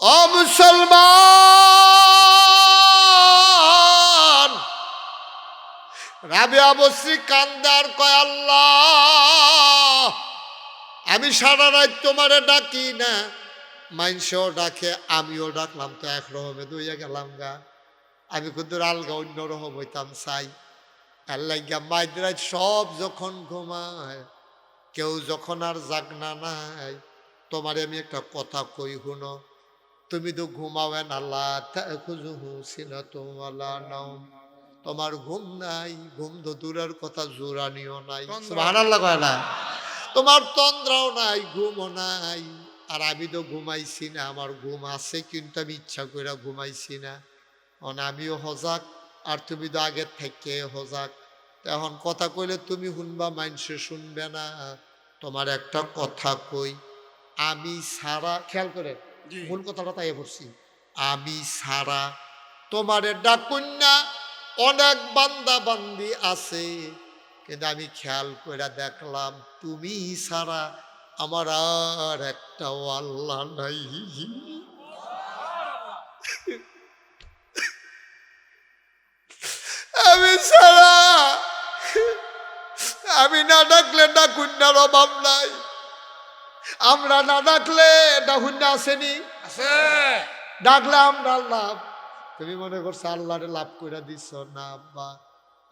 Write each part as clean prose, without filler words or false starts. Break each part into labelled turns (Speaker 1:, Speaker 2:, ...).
Speaker 1: ও মুসলমান, রাবিয়া বসরি কান্দার কয় আল্লাহ, আমি সারা রাত তোমারে ডাকি না, মাইনসেও ডাকে, আমিও ডাকলাম, তো একরকমে দইয়া গেলাম গা। আমি কিন্তু আলগা অন্য রকম হইতাম চাই। আল্লাহ মাইদরাজ সব যখন ঘুমায়, কেউ যখন আর জাগনা নাই, তোমারে আমি একটা কথা কই শুনো। তুমি তো ঘুমাবেন আল্লাহ, তোমার ঘুম নাই, ঘুম তো দূরের কথা, জোরানিও নাই, সুবহানাল্লাহ কয় না, তোমার তন্দ্রাও নাই, ঘুমও নাই। আর আমি তো ঘুমাইছি না, আমার ঘুম আছে, কিন্তু আমি ইচ্ছা করে ঘুমাইছি না। আমিও হজাক, আর তুমি তো আগের থেকে হজাক। এখন কথা কইলে তুমি শুনবা, মানুষে শুনবে না। তোমার একটা কথা কই, আমি সারা, খেয়াল করে মূল কথাটা তাই পড়ছি, আমি সারা তোমারে ডাকুন না, অনেক বান্দা বান্দি আছে, কিন্তু আমি খেয়াল করে দেখলাম তুমি সারা আমার আর একটা আল্লাহ নাই। আমি সারা, আমি না ডাকলে ডাকুন্নার অভাব নাই, আমরা না ডাকলে ডাকুন্না আসেনি, ডাকলে আমরা লাভ। তুমি মনে করছো আল্লাহরে লাভ করে দিছ না আব্বা।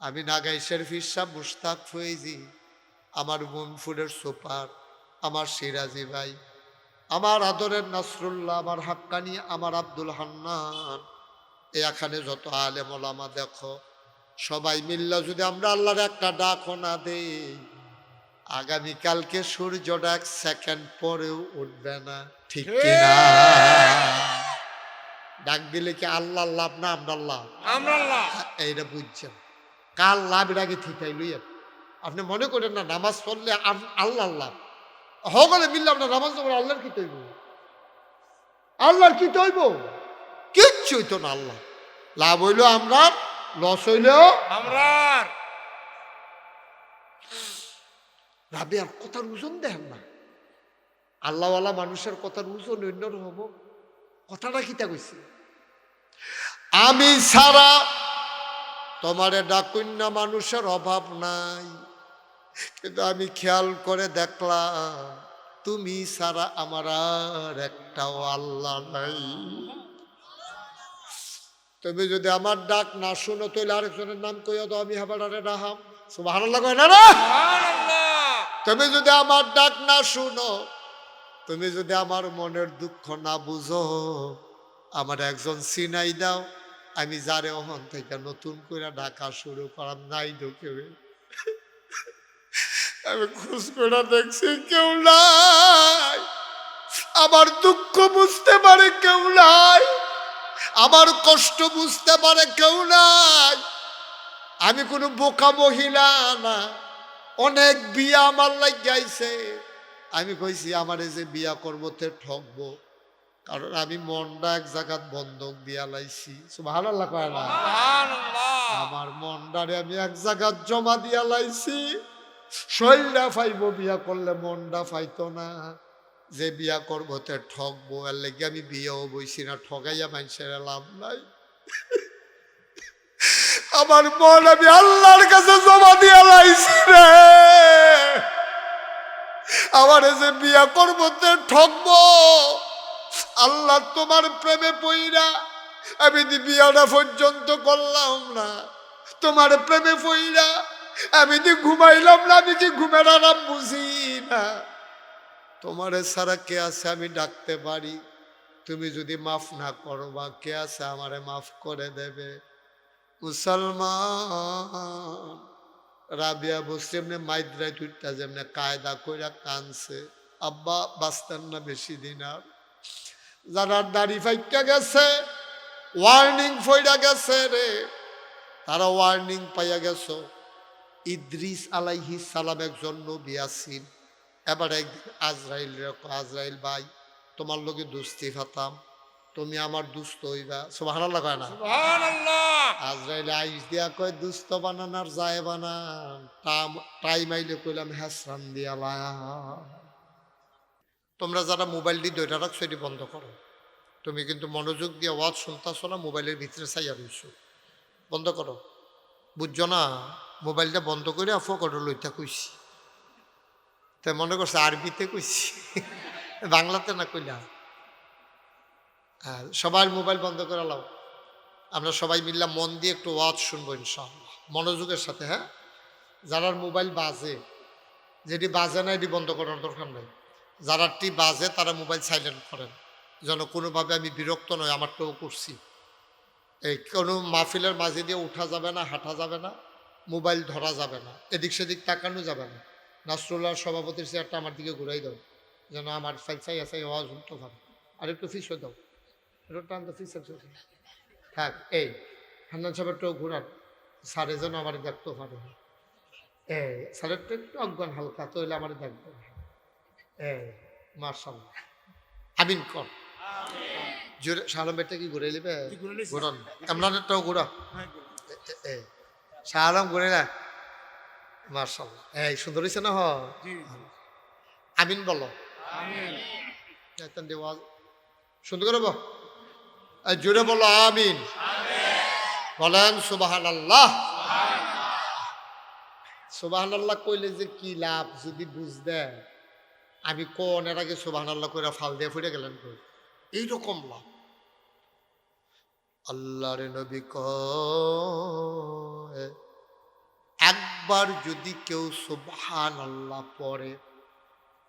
Speaker 1: আমি নাগাইশের ফিরসা মুস্তাক ফয়েজি, আমার মনফুরের সুপার, আমার সিরাজি ভাই, আমার আদরের নাসরুল্লাহ, আমার হাক্কানি, আমার আব্দুল হান্নান, এখানে যত আলেম ওলামা দেখো, সবাই মিল্লা যদি আমরা আল্লাহর একটা ডাকও না দেই, আগামীকালকে সূর্যটা 1 সেকেন্ড পরেও উঠবে না, ঠিক কিনা? ডাক দিলে কি আল্লাহ লাভ না আমরা লাভ? এইটা বুঝছেন, কার লাভের আগে ঠিকাই লইয়া। আপনি মনে করেন না নামাজ পড়লে আল্লাহ লাভ, হগলে মিললে আপনার নামাজ পড়লে আল্লাহর কি তৈব? আল্লাহর কি তৈব? কিচ্ছুই তো না। আল্লাহ লাভ হইল আমরা, লস হইলেও আমরা। রাবিয়ার কথার ওজন দেখেন না, আল্লাহওয়ালা মানুষের কথার ওজন অন্যরকম। কথাটা কিতা কইছে, আমি সারা তোমারে ডাকুন না, মানুষের অভাব নাই, কিন্তু আমি খেয়াল করে দেখলাম তুমি সারা আমার আর একটাও আল্লাহ নাই। তুমি যদি আমার ডাক না শুনো, তাহলে আরেকজনের নাম কইয়া দাও, আমি হাবারে রাহাম, সুবহানাল্লাহ কয় না না? তুমি যদি আমার ডাক না শুনো, তুমি যদি আমার মনের দুঃখ না বুঝো, আমার একজন চিনাই দাও, আমি যারে ওখান থেকে নতুন করে ডাকা শুরু করাম, নাই ঢুকে। আমি খোঁজ করে দেখছি কেউ নাই, আমার দুঃখ বুঝতে পারে কেউ নাই, আমার কষ্ট বুঝতে পারে কেউ নাই। আমি কোনো বোকা মহিলা না, অনেক বিয়া আমার লাগাইছে। আমি কইছি আমার যে বিয়া করবো তে ঠকবো, কারণ আমি মনটা এক জায়গাত বন্ধক দিয়া লাইছি, সুবহানাল্লাহ কয় না? আমার মনটারে আমি এক জায়গাত জমা দিয়া লাইছি। শরীরটা ফাইবো, বিয়া করলে মনটা ফাইতো না। যে বিয়া করবো তে ঠকবো, এর লেগে আমি বিয়েও বইছি না, ঠগাইয়া মানুষের লাভ নাই। আমার মন আমি আল্লাহর কাছে জমা দিয়া লাইছি রে, আমার যে বিয়া করবো তে ঠকবো। আল্লাহ তোমার প্রেমে পইরা আমি বিয়াটা পর্যন্ত করলাম না, তোমার প্রেমে পইরা আমি ঘুমাইলাম না, আমি কি ঘুমের আরাম বুঝি না। তোমারে ছাড়া কে আছে আমি ডাকতে পারি, তুমি যদি মাফ না করো বা কে আছে আমারে মাফ করে দেবে? মুসলমান, রাবিয়া বসে এমনি মাইদ্রাই টুইটা যেমনি কায়দা কইরা কানছে, আব্বা বাঁচতেন না বেশি দিন আর। যারা দাড়ি ফাইটা গেছে, ওয়ার্নিং ফইরা গেছে রে, তারা ওয়ার্নিং পাইয়া গেছো। ইদ্রিস আলাইহিস সালাম একজন নবী আছেন। এবার একদিন আজরাইল, আজরাইল ভাই তোমার লগে দুস্তি ফাতাম, তুমি আমার দুস্থ হইবা, সুবহানাল্লাহ কয় না? আজরাইল আইস দিয়া কয় দুস্থ বানানার যায় বানান, টাইম আইলে কইলাম হ্যাসরান দিয়া লায়া। তোমরা যারা মোবাইল দিয়ে দইটা রাখছো এটি বন্ধ করো, তুমি কিন্তু মনোযোগ দিয়ে ওয়াজ শুনতেছো না, মোবাইলের ভিতরে চাইয়া রইছো। বন্ধ করো, বুঝছো না? মোবাইলটা বন্ধ করে ফকটে লইতা কইছি, তাই মনে করছে আরবিতে কইছি, বাংলাতে না কইলা। হ্যাঁ, সবাই মোবাইল বন্ধ করে লাও। আমরা সবাই মিললাম মন দিয়ে একটু ওয়াজ শুনবো ইনশাআল্লাহ, মনোযোগের সাথে। হ্যাঁ, যারা মোবাইল বাজে, যেটি বাজে না এটি বন্ধ করার দরকার নেই। যারাটি বাজে তারা মোবাইল সাইলেন্ট করেন, যেন কোনোভাবে আমি বিরক্ত নয়। আমারটাও করছি। এই কোনো মাহফিলের মাঝে দিয়ে উঠা যাবে না, হাঁটা যাবে না, মোবাইল ধরা যাবে না, এদিক সেদিক তাকানো যাবে না। নাসরুল্লাহ সভাপতির চেয়ারটা আমার দিকে ঘুরাই দাও, যেন আমার চাই আছে আওয়াজ উঠতে পারে। আর একটু ফিস দাও, একটু টান তো ফিস থাক। এই হান্নান সাহেবটাও ঘুরান, স্যারে যেন আমার দেখতে পারে। এই স্যারেরটা একটু অজ্ঞান হালকা, তো হইলে আমার দেখবে। এই মার্শাল্লাহ, আমিন কর। জোরে শাহরামটা কি ঘুরে নিবে? ঘুরান, এমরানেরটাও ঘুরা। শাহ আলম ঘুরে না? মার্শাল্লাহ, এই সুন্দর হয়েছে না? আমিন বলো, সুন্দর করে বল, জোরে বলো আমিন। বলেন সুবহানাল্লাহ। সুবহানাল্লাহ কইলে যে কি লাভ যদি বুঝতে, আমি কোন এর আগে সুবহানাল্লাহ কইরা ফাল দিয়ে ফুটে গেলেন কই, এইরকম লাভ। আল্লাহর নবী কয়, একবার যদি কেউ সুবহানাল্লাহ পড়ে,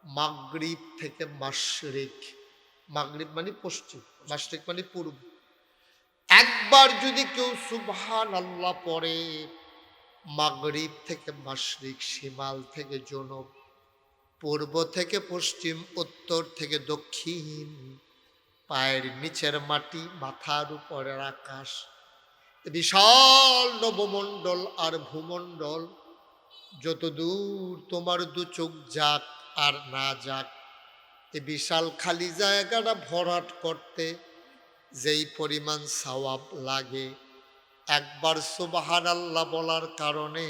Speaker 1: মাগরিব থেকে মাশরিক, মাগরিব মানে পশ্চিম, মাশরিক মানে পূর্ব, একবার যদি কেউ সুবহানাল্লাহ পড়ে, মাগরিব থেকে মাশরিক, শিমাল থেকে জনব, পূর্ব থেকে পশ্চিম, উত্তর থেকে দক্ষিণ, পায়ের নিচের মাটি, মাথার উপরের আকাশ, বিশাল নবমণ্ডল আর ভূমণ্ডল, যতদূর তোমার দু চোখ যাক আর না যাক, এই বিশাল খালি জায়গাটা ভরাট করতে যেই পরিমাণ সওয়াব লাগে, একবার সুবহানাল্লাহ বলার কারণে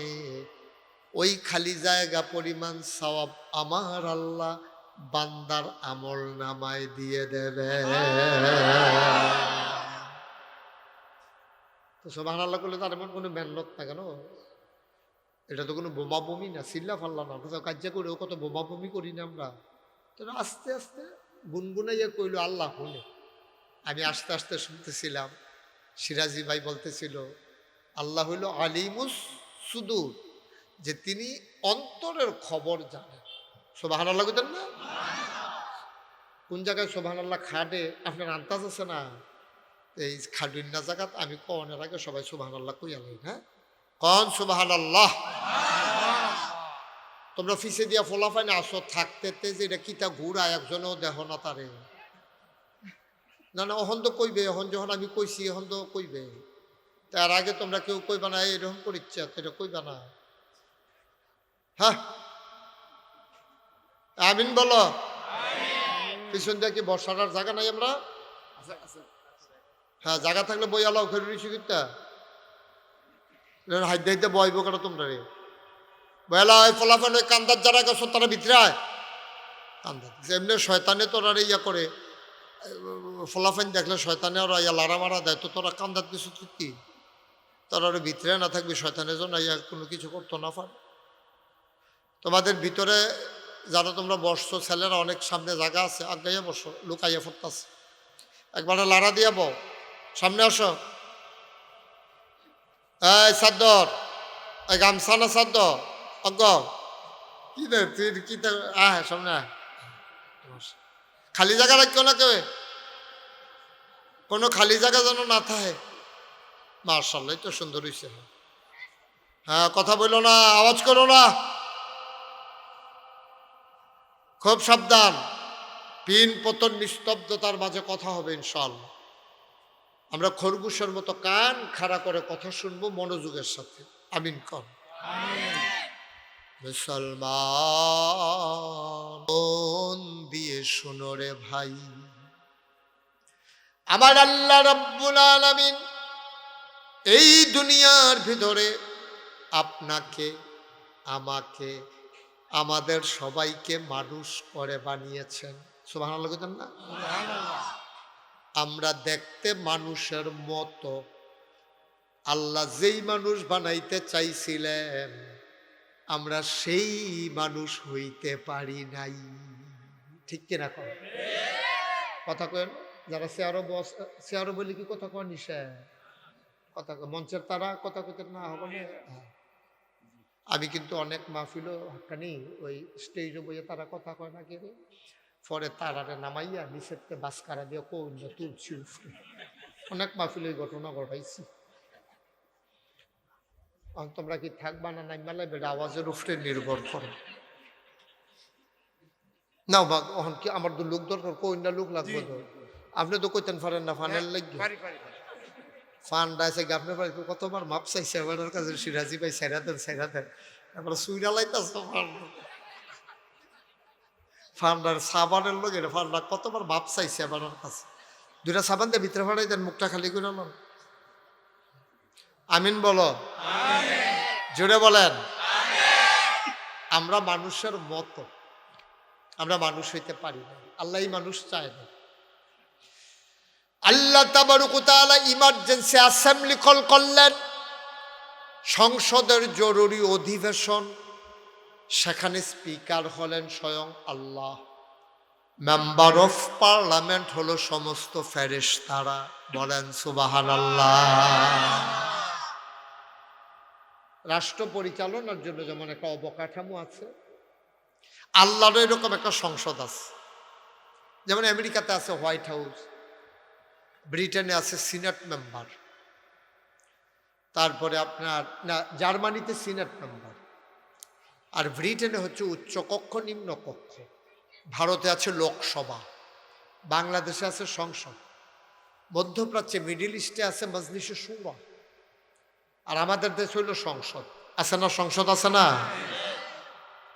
Speaker 1: ওই খালি জায়গা পরিমাণ সওয়াব আমার আল্লাহ বান্দার আমল নামায় দিয়ে দেবে। তো সুবহানাল্লাহ করলে তার এমন কোনো মেহনত না কেন? এটা তো কোনো বোমা বমি না, চিল্লা ফাল্লা না। আমরা কার্য করেও কত বোমা বমি করি না আমরা। তো আস্তে আস্তে গুনগুনাইয়া কইল, আল্লাহ হলে। আমি আস্তে আস্তে শুনতেছিলাম, সিরাজি ভাই বলতেছিল, আল্লাহ হইল আলিমুস সুদূর, যে তিনি অন্তরের খবর জানেন। সুবহানাল্লাহ কইতেন না? কোন জায়গায় সুবহানাল্লাহ খাটে আপনার আন্দাজ আছে না? এই খাডুন্না জায়গাত আমি কনের আগে সবাই সুবহানাল্লাহ কইয়া লই। হ্যাঁ, কন সুবহানাল্লাহ। তোমরা ফিসে দিয়া ফোলাফাইনে আসো থাকতে, যে এটা কিতা ঘুরা একজনেও দেহ না তারে। না না, অহন তো কইবে, এখন যখন আমি কইছি এখন তো কইবে। তার আগে তোমরা কেউ কইবা না এরকম করিচ্ছা, এটা কইবা না। হ্যাঁ, আমিন বলো। পিছন দিয়ে কি বর্ষার জায়গা নাই? আমরা হ্যাঁ, জায়গা থাকলে বই আলাও খেলুড়ি শিখিতা হাইতে হাইতে বইব কেন তোমরা রে? বইলা ওই ফলাফল ওই কান্দার যারা গেছো তারা ভিতরে আয়। কান্দা এমনি শয়তানে তোরা ইয়া করে, ফলাফাইন দেখলে শয়তানে ওরা ইয়া লারা মারা দেয়। তো তোরা কান্দাত কিছু কি তোরা ওর ভিতরে না থাকবি, শয়তানের জন্য ইয়া কোনো কিছু করতো না পার। তোমাদের ভিতরে যারা তোমরা বসছো ছেলেরা, অনেক সামনে জায়গা আছে, আগাইয়া বসো, লুকাইয়া ফুটতাছে। একবার লাড়া দিয়া বউ, সামনে আসো। এই সাদ্দর, এই গামছা না সাদ্দ অজ্ঞ কি রে তুই কি? আহ সামনে খালি জায়গা রাখো না, কেউ কোনো খালি জায়গা যেন না থাকে। মার্শাল্লাহ, তো সুন্দর হয়েছে। হ্যাঁ, কথা বললো না, আওয়াজ করো না, খুব সাবধান। পিন পতন নিস্তব্ধতার মাঝে কথা হবে ইনশাআল্লাহ। আমরা খরগোশের মতো কান খাড়া করে কথা শুনবো মনোযোগের সাথে। আমিন কর। মুসলমান মন দিয়ে শুনো রে ভাই, আমার আল্লাহ রাব্বুল আলামিন এই দুনিয়ার ভিতরে আপনাকে, আমাকে, আমাদের সবাইকে মানুষ করে বানিয়েছেন। সুবহানাল্লাহ কইতেন না? আমরা দেখতে মানুষের মতো, আল্লাহ যেই মানুষ বানাইতে চাইছিলেন আমরা সেই মানুষ হইতে পারি নাই। ঠিক কিনা কর কথা কেন? যারা চেয়ারও বলি কি কথা কয় নিশা কথা মঞ্চের তারা কথা কইতে না হবে না। আমি কিন্তু অনেক মাহফিলও হাক্কানি ওই স্টেজে বইয়ে তারা কথা কয় না কেড়ে, পরে তারারে নামাইয়া নিষেধকে বাসকারা দিয়ে কৌন্যা তুলছি উফরে। অনেক মাহফিল এই ঘটনা ঘটাইছি। তোমরা কি থাকবা না নাই মেলায় বেটা আওয়াজের উপরে নির্ভর করে নাও বা কি আমার তো লোক দরকার, কৌন্যা লোক লাগবে তো। আপনি তো কইতেন পারেন না ফানের লাগবে ফান ডাইছে আপনার বাড়ি কতবার মাপ চাইছে আমার কাছে সিরাজি ভাই সেরা দেন এবার সুইরা লাইতাস ফান্ডার সাবানের লোক এটা ফান্ডার কতবার মাপ চাইছে আমার কাছে। দুইটা সাবান দিয়ে ভিতরে ফাড়াই দেন, মুখটা খালি করে নাম। আমিন বলো, জোরে বলেন। আমরা মানুষের মতো, আমরা মানুষ হইতে পারি না, আল্লাহ মানুষ চায় না। আল্লাহ তাবারক ওয়া তাআলা ইমার্জেন্সি অ্যাসেম্বলি কল করলেন, সংসদের জরুরি অধিবেশন। সেখানে স্পিকার হলেন স্বয়ং আল্লাহ, মেম্বার অফ পার্লামেন্ট হলো সমস্ত ফেরেশতারা। বলেন সুবহানাল্লাহ। রাষ্ট্র পরিচালনার জন্য যেমন একটা অবকাঠামো আছে, আল্লাহর এরকম একটা সংসদ আছে। যেমন আমেরিকাতে আছে হোয়াইট হাউস, ব্রিটেনে আছে সিনেট মেম্বার, তারপরে আপনার না জার্মানিতে সিনেট মেম্বার, আর ব্রিটেনে হচ্ছে উচ্চ কক্ষ নিম্ন কক্ষ, ভারতে আছে লোকসভা, বাংলাদেশে আছে সংসদ, মধ্যপ্রাচ্যে মিডিল ইস্টে আছে মজলিসে শুরা, আর আমাদের দেশ হইল সংসদ। আছে না সংসদ? আছে না?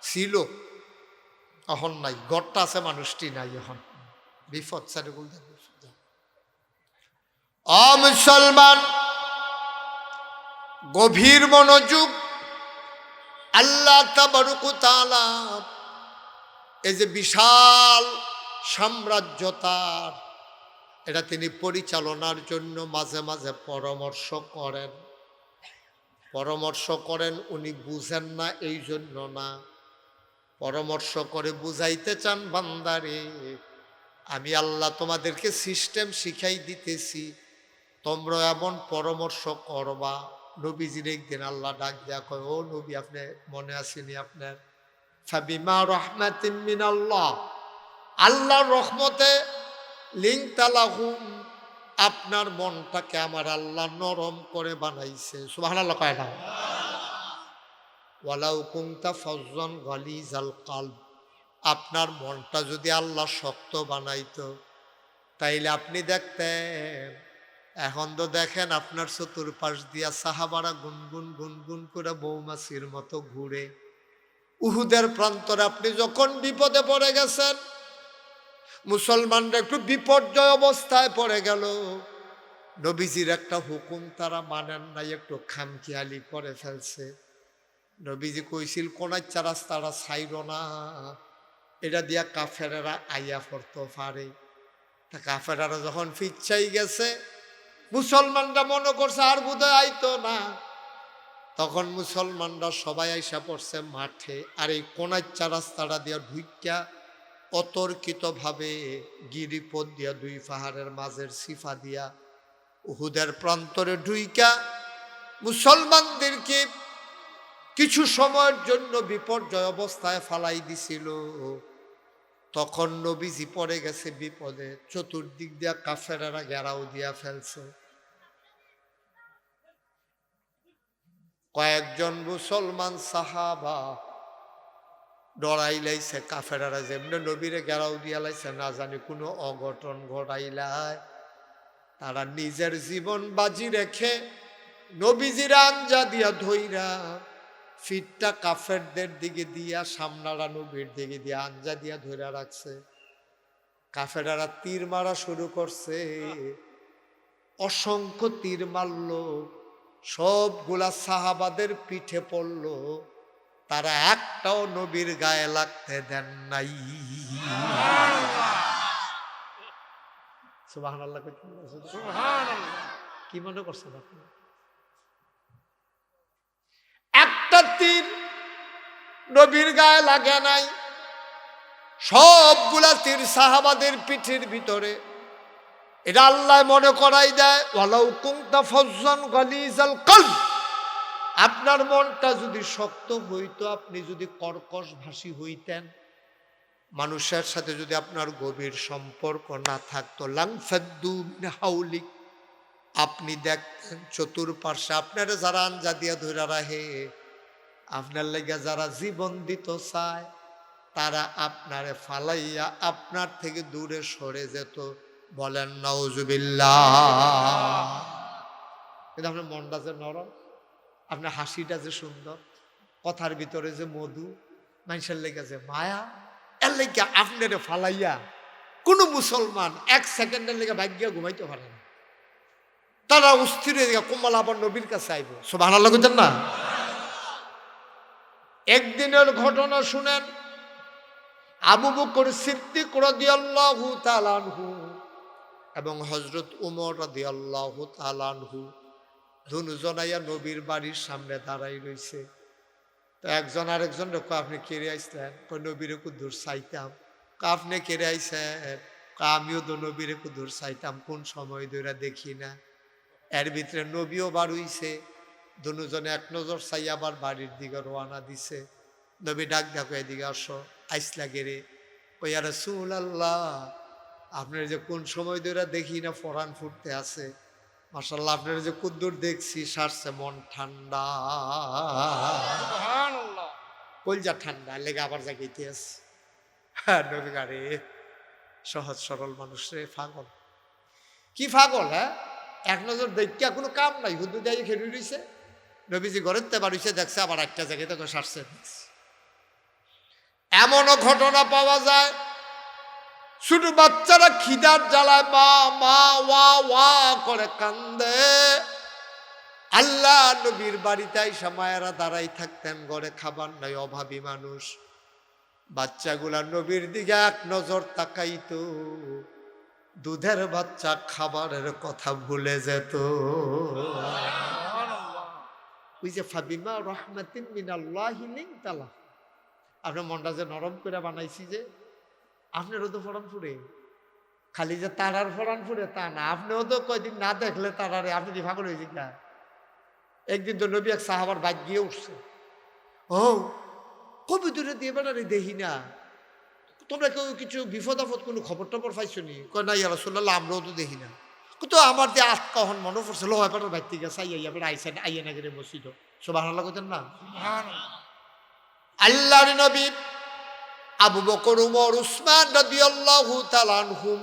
Speaker 1: ছিল, এখন নাই। গড়টা আছে, মানুষটি নাই এখন। বিপদ সারিগুল মুসলমান, গভীর মনোযোগ। আল্লাহ তাবারক ওয়া তাআলা এই যে বিশাল সাম্রাজ্য তার, এটা তিনি পরিচালনার জন্য মাঝে মাঝে পরামর্শ করেন। উনি বুঝেন না এই জন্য না, পরামর্শ করে বুঝাইতে চান, বান্দারে আমি আল্লাহ তোমাদেরকে সিস্টেম শিখাই দিতেছি, তোমরা এমন পরামর্শ করবা। নবীজির একদিন আল্লাহ ডাক দেয়া কয়, ও নবী আপনি মনে আসেনি আপনার, ফাবিমা রাহমাতিন মিনাল্লাহ, আল্লাহর রহমতে লিনতালাহুম, আপনার মনটাকে আমার আল্লাহ নরম করে বানাইছে। সুবহানাল্লাহ কয় না? ওয়ালাউ কুনতা ফাজ্জান গালিজাল কলব, আপনার মনটা যদি আল্লাহ শক্ত বানাইতো তাইলে আপনি দেখতেন, এখন তো দেখেন আপনার চতুর্পাশ দিয়া সাহাবারা গুনগুন গুনগুন করে মৌমাছির মতো ঘুরে। উহুদের প্রান্তরে আপনি যখন বিপদে পড়ে গেছেন, মুসলমানরা একটু বিপর্যয় অবস্থায় পড়ে গেল, নবীজির একটা হুকুম তারা মানেন নাই, একটু খামখেয়ালি করে ফেলছে। নবীজি কইছিল কোনাচ্চা রাস্তাটা ছাইর না, এটা দিয়া কাফেরেরা আইয়া পড়তে পারে। তা কাফেরেরা যখন ফিচ্ছাই গেছে, মুসলমানরা মনে করছে আর বোধহয় আইতো না, তখন মুসলমানরা সবাই আইসা পড়ছে মাঠে। আর এই কোনাচ্চা রাস্তাটা দিয়া ঢুইকা অতর্কিতভাবে গিরিপথ দিয়া দুই পাহাড়ের মাঝের সিফা দিয়া উহুদের প্রান্তরে ঢুইকা মুসলমানদেরকে কিছু সময়ের জন্য বিপর্যয় অবস্থায় ফালাই দিছিল। তখন নবীজি পড়ে গেছে বিপদে, চতুর্দিক দিয়া কাফেরেরা ঘেরাও দিয়া ফেলছে। কয়েকজন মুসলমান সাহাবা ডরাই লাইছে, কাফেরারা যেমনি নবীরে ঘেরাও দিয়া লাইছে, না জানি কোনো অঘটন ঘটাইলাই। তারা নিজের জীবন বাজি রেখে নবীজির আঞ্জা দিয়া ধইরা ফিটটা কাফেরদের দিকে দিয়া, সামনারা নবীর দিকে দিয়া আঞ্জা দিয়া ধইরা রাখছে। কাফেরারা তীর মারা শুরু করছে, অসংখ্য তীর মারল, সবগুলা সাহাবাদের পিঠে পড়ল, তারা একটাও নবীর গায়ে লাগতে দেন নাই। সুবহানাল্লাহ কইতে কি মনে করছেন আপনি? একটা তীর নবীর গায়ে লাগে নাই, সবগুলা তীর সাহাবাদের পিঠের ভিতরে। এটা আল্লাহ মনে করাই দেয়, ওয়ালাউ কুনতা ফাজ্জান গালিজাল কলব, আপনার মনটা যদি শক্ত হইতো, আপনি যদি কর্কশ ভাষী হইতেন, মানুষের সাথে যদি আপনার গভীর সম্পর্ক না থাকতো, লাংফাদ্দু মিন হাউলিক, আপনি দেখতেন চতুর্পার্শ্বে আপনারা যারা আঞ্জা দিয়া ধইরা রাহে, আপনার লেগে যারা জীবন দিত চায়, তারা আপনারে ফালাইয়া আপনার থেকে দূরে সরে যেত। বলেন নাউজুবিল্লাহ। কিন্তু আপনার মনটা যে নরম, আপনার হাসিটা যে সুন্দর, কথার ভিতরে যে মধু, মানুষের লেগে যে মায়া, এর লেগে আপনারে ফালাইয়া কোনো মুসলমান এক সেকেন্ডের লেগে ভাগ্যে ঘুমাইতে পারে না। তারা অস্থির হয়ে যায়, কোমল আবার নবীর কাছে আইব। সুবহানাল্লাহ কইতেন না? একদিনের ঘটনা শুনেন। আবু বকর সিদ্দিক রাদিয়াল্লাহু তাআলা আনহু এবং হযরত ওমর রাদিয়াল্লাহু তাআলা আনহু দুজনাইয়া নবীর বাড়ির সামনে দাঁড়াই রইছে। তো একজন আরেকজন কয়, আপনি কেড়ে আইসলেন? কই, নবীরে কুদুর চাইতাম। আপনি কেড়ে আইসেন? আমিও তো নবীরে কুদুর চাইতাম, কোন সময় ধরে দেখি না। এর ভিতরে নবীও বার হইছে, দুজনে এক নজর চাই আবার বাড়ির দিকে রওনা দিছে। নবী ডাক ডাকো, এদিকে আসো। আইসলা গেরে, ওই আর রাসূলুল্লাহ, আপনার যে কোন সময় ধরে দেখি না ফরান ফুটতে আছে, মাশাআল্লাহ আপনার যে কুদ্দুর দেখছি, সারছে মন ঠান্ডা, সুবহানাল্লাহ, কলজা ঠান্ডা লেগে আবার জাগাইতে আছে। হ্যাঁ নবী, আরে সহজ সরল মানুষ রে, পাগল কি পাগল? হ্যাঁ, এক নজর দেখিয়া কোনো কাম নাই, হুদু দিয়ে খেলে রইছে। নবীজি ঘরের তে বাড়িছে, দেখছে আবার একটা জায়গায় তো সারছে। এমনও ঘটনা পাওয়া যায়, ছোট বাচ্চারা খিদার জ্বালায় মা মা ওয়া ওয়া করে কান্দে। আল্লাহ নবীর বাড়িতে আইসা মায়েরা দাঁড়াই থাকতেন, ঘরে খাবার নাই, অভাবী মানুষ। বাচ্চাগুলা নবীর দিকে এক নজর তাকাইতো, দুধের বাচ্চা খাবারের কথা ভুলে যেত। ওই যে ফাবিমা রাহমাতিন মিনাল্লাহি লিনতা লাহুম, আপনার মনটা যে নরম করে বানাইছি, যে আপনারও তো ফরান ফুরে, খালি যে তারার ফরান ফুরে তা না, আপনিও তো কয়দিন না দেখলে তারারে, আপনি কি পাগল হয়েছি না? একদিন তো নবী এক সাহাবার বাইক গিয়ে উঠছে। ও কবি দূরে দিয়ে বেড়ারে দেখি না, তোমরা কেউ কিছু বিপদ আপদ কোনো খবর টবর পাইছো নি? কয় না ইয়া রাসূলুল্লাহ, আমরাও তো দেখি না। তো আমার যে আজকাহন মনে পড়ছে, লো এবার বাইক থেকে চাইয়া আইসেন আইয়া না গেলে মসজিদ। সুবহানাল্লাহ কইতেন না? আল্লাহর নবী আবু বকর, উমর, উসমান রাদিয়াল্লাহু তাআলা আনহুম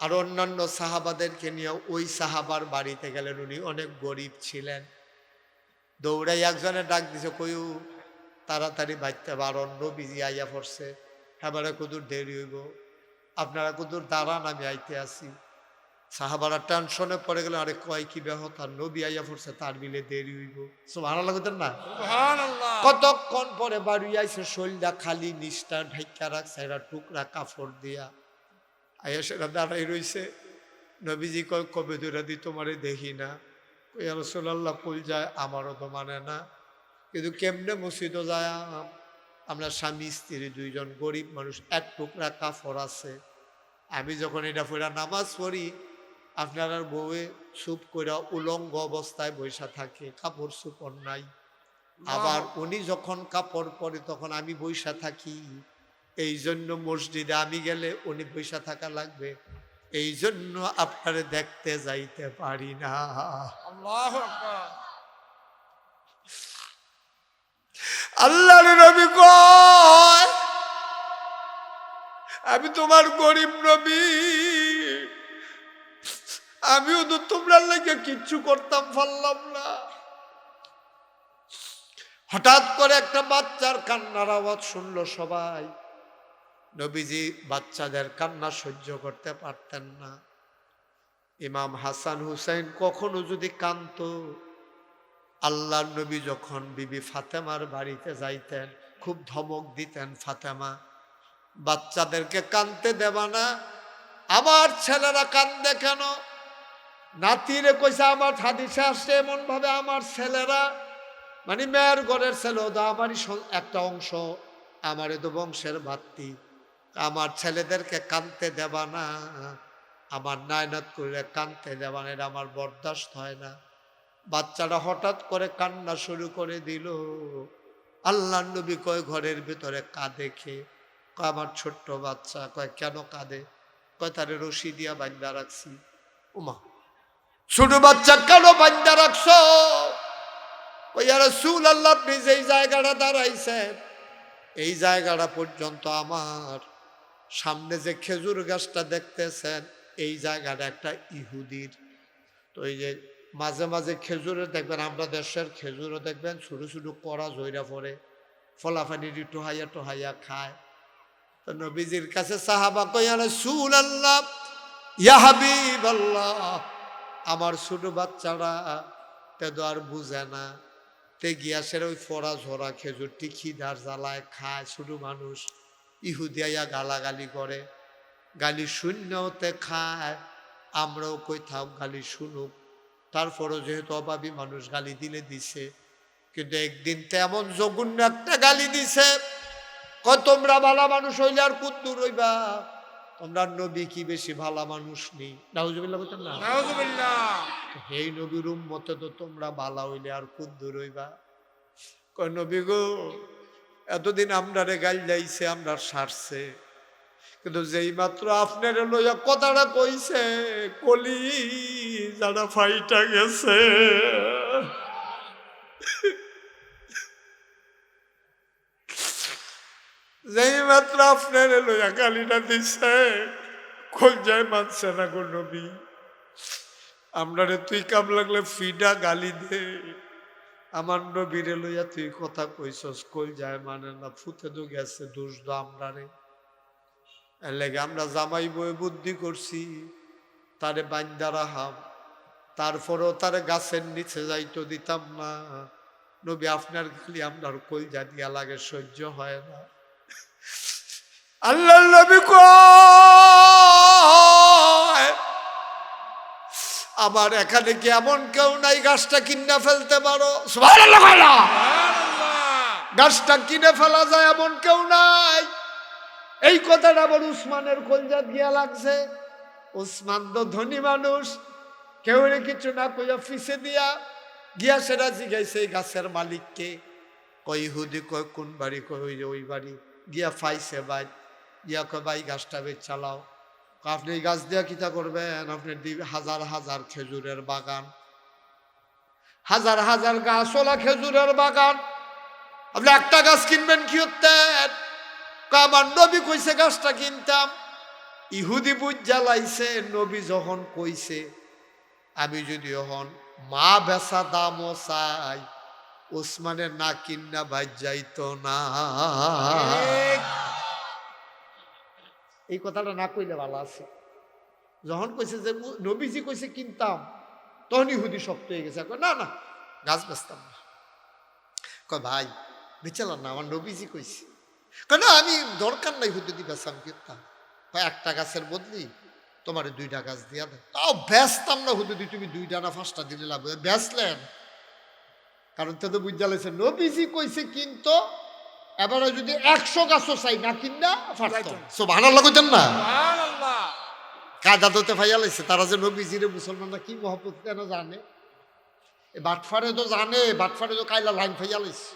Speaker 1: আর অন্যান্য সাহাবাদেরকে নিয়ে ওই সাহাবার বাড়িতে গেলেন। উনি অনেক গরিব ছিলেন। দৌড়াই একজনে ডাক দিছে, কইউ তাড়াতাড়ি বাইতে পারন, নবীজি আইয়া পড়ছে। এবারে কুদুর দেরি হইব, আপনারা কুদুর দাঁড়ান, আমি আইতে আসি। সাহাবারা টেনশনে পড়ে গেল, আরে কয় কি ব্যাহত, আর নবী আইয়া পড়ছে, তার বিলে দেরি হইব। সুবহানাল্লাহ কইতেন না? সুবহানাল্লাহ। কতক্ষণ পরে বাড়ি আইছে, শরীরটা খালি নিষ্ঠা ঢাইকা রাখছে, এরা টুকরা কাপড় দিয়া আইয়া সেটা দাঁড়াই রইছে। নবীজি কয়, কবে ধরে দি তোমারে দেখি না? কই ইয়া রাসূলুল্লাহ, কই যায় আমারও তো মানে না, কিন্তু কেমনে মসজিদও যায়? আমরা স্বামী স্ত্রী দুইজন গরিব মানুষ, এক টুকরা কাপড় আছে, আমি যখন এটা পড়া নামাজ পড়ি, আপনার বউয়ে চুপ করে উলঙ্গ অবস্থায় বৈশা থাকে, কাপড় চুপড় নাই। আবার উনি যখন কাপড় পরে তখন আমি বৈশা থাকি, এই জন্য মসজিদে আমি গেলে উনি বৈশা থাকা লাগবে, এই জন্য আপনারে দেখতে যাইতে পারি না। আল্লাহু আকবার। আল্লাহর নবী কয়, আমি তোমার গরিব নবী, আমিও তো তোমরা লাগে কিচ্ছু করতাম পারলাম না। হঠাৎ করে একটা বাচ্চার কান্নার আওয়াজ শুনলো সবাই। নবীজি বাচ্চাদের কান্না সহ্য করতে পারতেন না। ইমাম হাসান হুসাইন কখনো যদি কাঁদতো, আল্লাহর নবী যখন বিবি ফাতেমার বাড়িতে যাইতেন, খুব ধমক দিতেন, ফাতেমা বাচ্চাদেরকে কাঁদতে দেবা না, আমার ছেলেরা কান্দে কেন? নাতিরে কইছে আমার হাদিসে আসছে এমন ভাবে আমার ছেলেরা, মানে মেয়ের ঘরের ছেলে তো আমারই একটা অংশ, আমারে তো বংশের ভাতৃ, আমার ছেলেদেরকে কানতে দেবা না, আমার নায়নাত করে কানতে দেবা না, এটা আমার বরদাস্ত হয় না। বাচ্চাটা হঠাৎ করে কান্না শুরু করে দিল। আল্লাহ নবী কয় ঘরের ভিতরে কাঁদে খেয়ে, কয় আমার ছোট্ট বাচ্চা, কয় কেন কাঁদে? কয় তারে রশি দিয়া বান্ধা রাখছি। উমা, ছোট বাচ্চা কেন বান্ধা রাখছো? ওই রাসূল আল্লাহ, আপনি যেই জায়গাটা দাঁড়াইছেন এই জায়গাটা পর্যন্ত আমার সামনে যে খেজুর গাছটা দেখতেছেন এই জায়গাটা একটা ইহুদির। তো এই যে মাঝে মাঝে খেজুরে দেখবেন, আমরা দেশের খেজুরও দেখবেন ছোট ছোট কড়া জয়রা পড়ে, ফলাফানি টোহাইয়া টোহাইয়া খায়। তো নবীজির কাছে সাহাবা কই, ইয়া রাসূলুল্লাহ, ইয়া হাবিবাল্লাহ, আমার ছোট বাচ্চারা তে তো আর বুঝে না, তে গিয়াসের ওই ফড়া ঝরা খেজুরটি খিদার জ্বালায় খায়। ছোট মানুষ ইহুদিয়া গালাগালি করে, গালি শূন্যতে খায়। আমরাও কই থাক গালি শুনুক, তারপরও যেহেতু অভাবী মানুষ গালি দিলে দিছে। কিন্তু একদিন তেমন জঘন্য একটা গালি দিছে, কয় তোমরা ভালা মানুষ হইলে আর কুদ্দুর হইবা, তোমরা নবী কি বেশি ভালা মানুষ নেই? নাউজুবিল্লাহ বলতেন না? নাউজুবিল্লাহ। এই নবীর উম্মতে তো তোমরা ভালা হইলে আর কুদ্দুর হইবা। কয় নবী গো, এতদিন আমরারে গাল যাইছে, আমরা সারছে, কিন্তু যেই মাত্র আপনার লইয়া কথাটা কইছে কলি যারা ফাইটা গেছে। যেই মাত্র আপনার লইয়া গালিটা দিছে কলজায় মানছে না গো নবী। আমরারে তুই কাম লাগলে ফিডা গালি দে, আমার নবীরে লইয়া তুই কথা কইছস কলজায় মানে না, ফুতে তো গেছে দোষ দো আমরারে। এর লেগে আমরা জামাই বই বুদ্ধি করছি তারে বান্দা রাহাম, তারপরেও তারে গাছের নিচে যাইতো দিতাম না। নবী আপনার খালি আপনার কলজা দিয়া লাগে, সহ্য হয় না। আল্লাহ নবী কয় আমার এখানে কি এমন কেউ নাই গাছটা কিনে ফেলতে পারো? সুবহানাল্লাহ। গাছটা কিনে ফেলা যায় এমন কেউ নাই। এই কথাটা আবার উসমানের কলজা দিয়া লাগছে। উসমান তো ধনী মানুষ, কেউ কিছু না কইয়া ফিসে দিয়া গিয়া সেটা জিগাইছে এই গাছের মালিককে। কই ইহুদি, কয় কোন বাড়ি? কই ওই যে ওই বাড়ি। গিয়া ফাইছে ভাই, গিয়া কয় ভাই গাছটা বেচ চালাও। আপনি এই গাছ দিয়া কিতা করবেন? আপনি হাজার হাজার খেজুরের বাগান, হাজার হাজার গাছওয়ালা খেজুরের বাগান, আপনি একটা গাছ কিনবেন কি হতেন? আমার নবী কইছে গাছটা কিনতাম। ইহুদি বুঝ জ্বালাইছে, নবী যখন কইছে আমি যদি এখন মা বেচা দামও চাই, ওসমানের না কিন্না ভাই যাইতো না। এই কথাটা না কইলে ভালো আছে। যখন কইছে যে নবীজি কইছে কিনতাম, তখন ইহুদি শক্ত হয়ে গেছে, না না গাছ বেচতাম না। কয় ভাই বেচালাম না, আমার নবীজি কইছে। কেন আমি দরকার নাই হুদুদি বেচাম কিনতাম, একটা গাছের বদলি তোমার 2টা গাছ দিয়া দেয়, তাও বেচতাম না হুদুদি, তুমি 2টা না 5টা দিলে লাভ। বেচলেন কারণ তো বুঝা লাগছে নবীজি কইছে কিন্তু এবারে যদি 100 গাছও চাই না কিনা ফাটতাম। সুবহানাল্লাহ কইতেন না? কাদা দতে ফাইয়া লাইছে তারা যে নবীজিরে মুসলমানরা কি মহব্বত কেন জানে। বাটফারে তো জানে, বাটফারে তো কাইলা লাইন ফাইয়া লাইছে।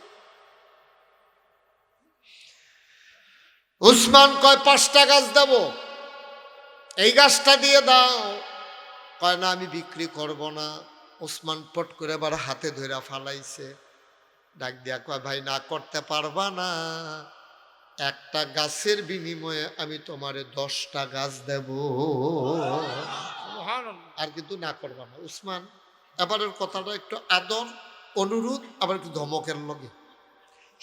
Speaker 1: উসমান কয় 5টা গাছ দেব, এই গাছটা দিয়ে দাও। কয় না আমি বিক্রি করব না। উসমান পট করে আবার হাতে ধরে ফালাইছে, ডাক দিয়া কয় ভাই না করতে পারবা না, একটা গাছের বিনিময়ে আমি তোমারে 10টা গাছ দেব, আর কিন্তু না করবা না। উসমান এবারের কথাটা একটু আদর অনুরোধ, আবার একটু ধমকের লগে।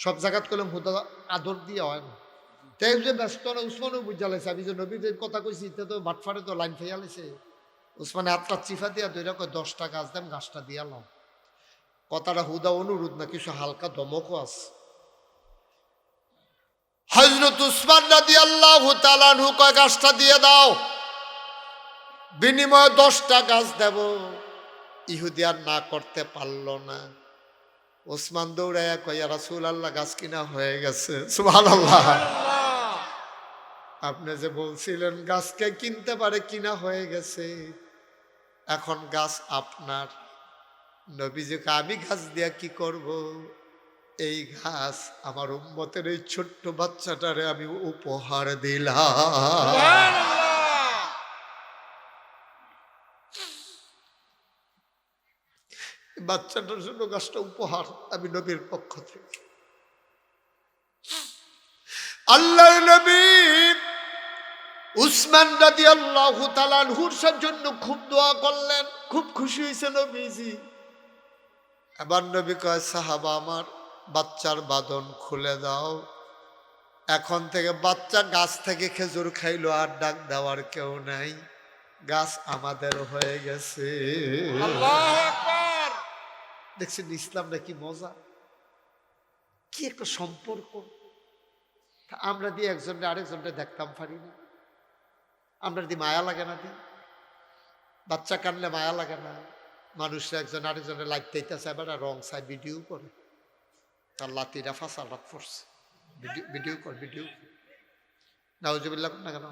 Speaker 1: সব জায়গাত করলাম হুদা আদর দিয়ে হয় না। তাই যে ব্যস্ত না, উসমানও বুঝা লাইছে আমি যে নবীদের কথা কইছি, তে তো বাটফারে তো লাইন ফাইয়া লাইছে। উসমানে আত্মা চিফা দিয়া ধরে কয় 10টা গাছ দেন, গাছটা দিয়ালাম। কথাটা হুদা অনুরোধ না, কিছু হালকা ধমকও আছে। হযরত উসমান রাদিয়াল্লাহু তাআলা আনহু কয় গাছটা দিয়ে দাও। বিনিময়ে 10টা গাছ দেব। ইহুদি আর না করতে পারল না। ওসমান দৌড়াইয়া কয়, ইয়া রাসূলুল্লাহ, গাছ কিনা হয়ে গেছে। সুবহানাল্লাহ। আপনি যে বলছিলেন গাছকে কিনতে পারে, কিনা হয়ে গেছে, এখন গাছ আপনার। নবীজিকে, আমি গাছ দিয়া কি করব? এই গাছ আমার উম্মতের এই ছোট্ট বাচ্চাটারে আমি উপহার দিলাম। বাচ্চাটার জন্য গাছটা উপহার আমি নবীর পক্ষ থেকে। আল্লাহর নবী উসমান রাদিয়াল্লাহু তাআলা আনহুর জন্য খুব দোয়া করলেন, খুব খুশি হয়েছে নবীজি। এবার নবী কয়, সাহাবা আমার, বাচ্চার বাঁধন খুলে দাও। এখন থেকে বাচ্চা গাছ থেকে খেজুর খাইলো, আর ডাক দেওয়ার কেউ নাই, গাছ আমাদের হয়ে গেছে। আল্লাহু আকবার। দেখছেন ইসলাম নাকি মজা, কি একটা সম্পর্ক। আমরা দিয়ে একজনকে আরেকজনকে দেখতাম পারি না, আমরা দিয়ে মায়া লাগে না? দিই বাচ্চা কানলে মায়া লাগে না? মানুষরা একজন আরেকজনের লাগতেইতেছে, এবার রং চাই, ভিডিও করে, তার লাতিরা ফাঁসা রাত পড়ছে, ভিডিও কর, ভিডিও। নাউজুবিল্লাহ না কেন?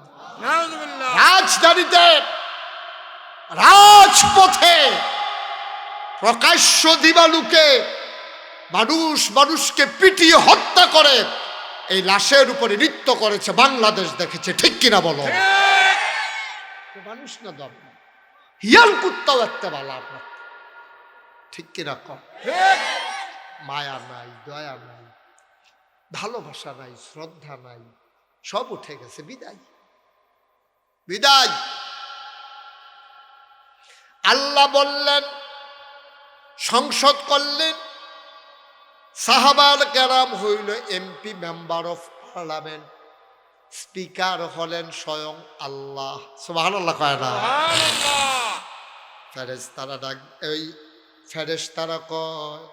Speaker 1: রাজধানীতে, রাজপথে, প্রকাশ্য দিবালুকে মানুষ মানুষকে পিটিয়ে হত্যা করে এই লাশের উপরে নৃত্য করেছে, বাংলাদেশ দেখেছে, ঠিক কিনা বলো? মানুষ না দম, হিয়াল কুত্তাও একটা বালা আপনার, ঠিক কিনা কম? মায়া নাই, দয়া নাই, ভালোবাসা নাই, শ্রদ্ধা নাই, সব উঠে গেছে। বিদায়, বিদায়। আল্লাহ বললেন, সংসদ করলেন, সাহাবাল কেরাম হইল MP, member of parliament, speaker হলেন স্বয়ং আল্লাহ। সুবহানাল্লাহ কয় না? ফেরেশতারা ডাক, ওই ফেরেশতারা কয়,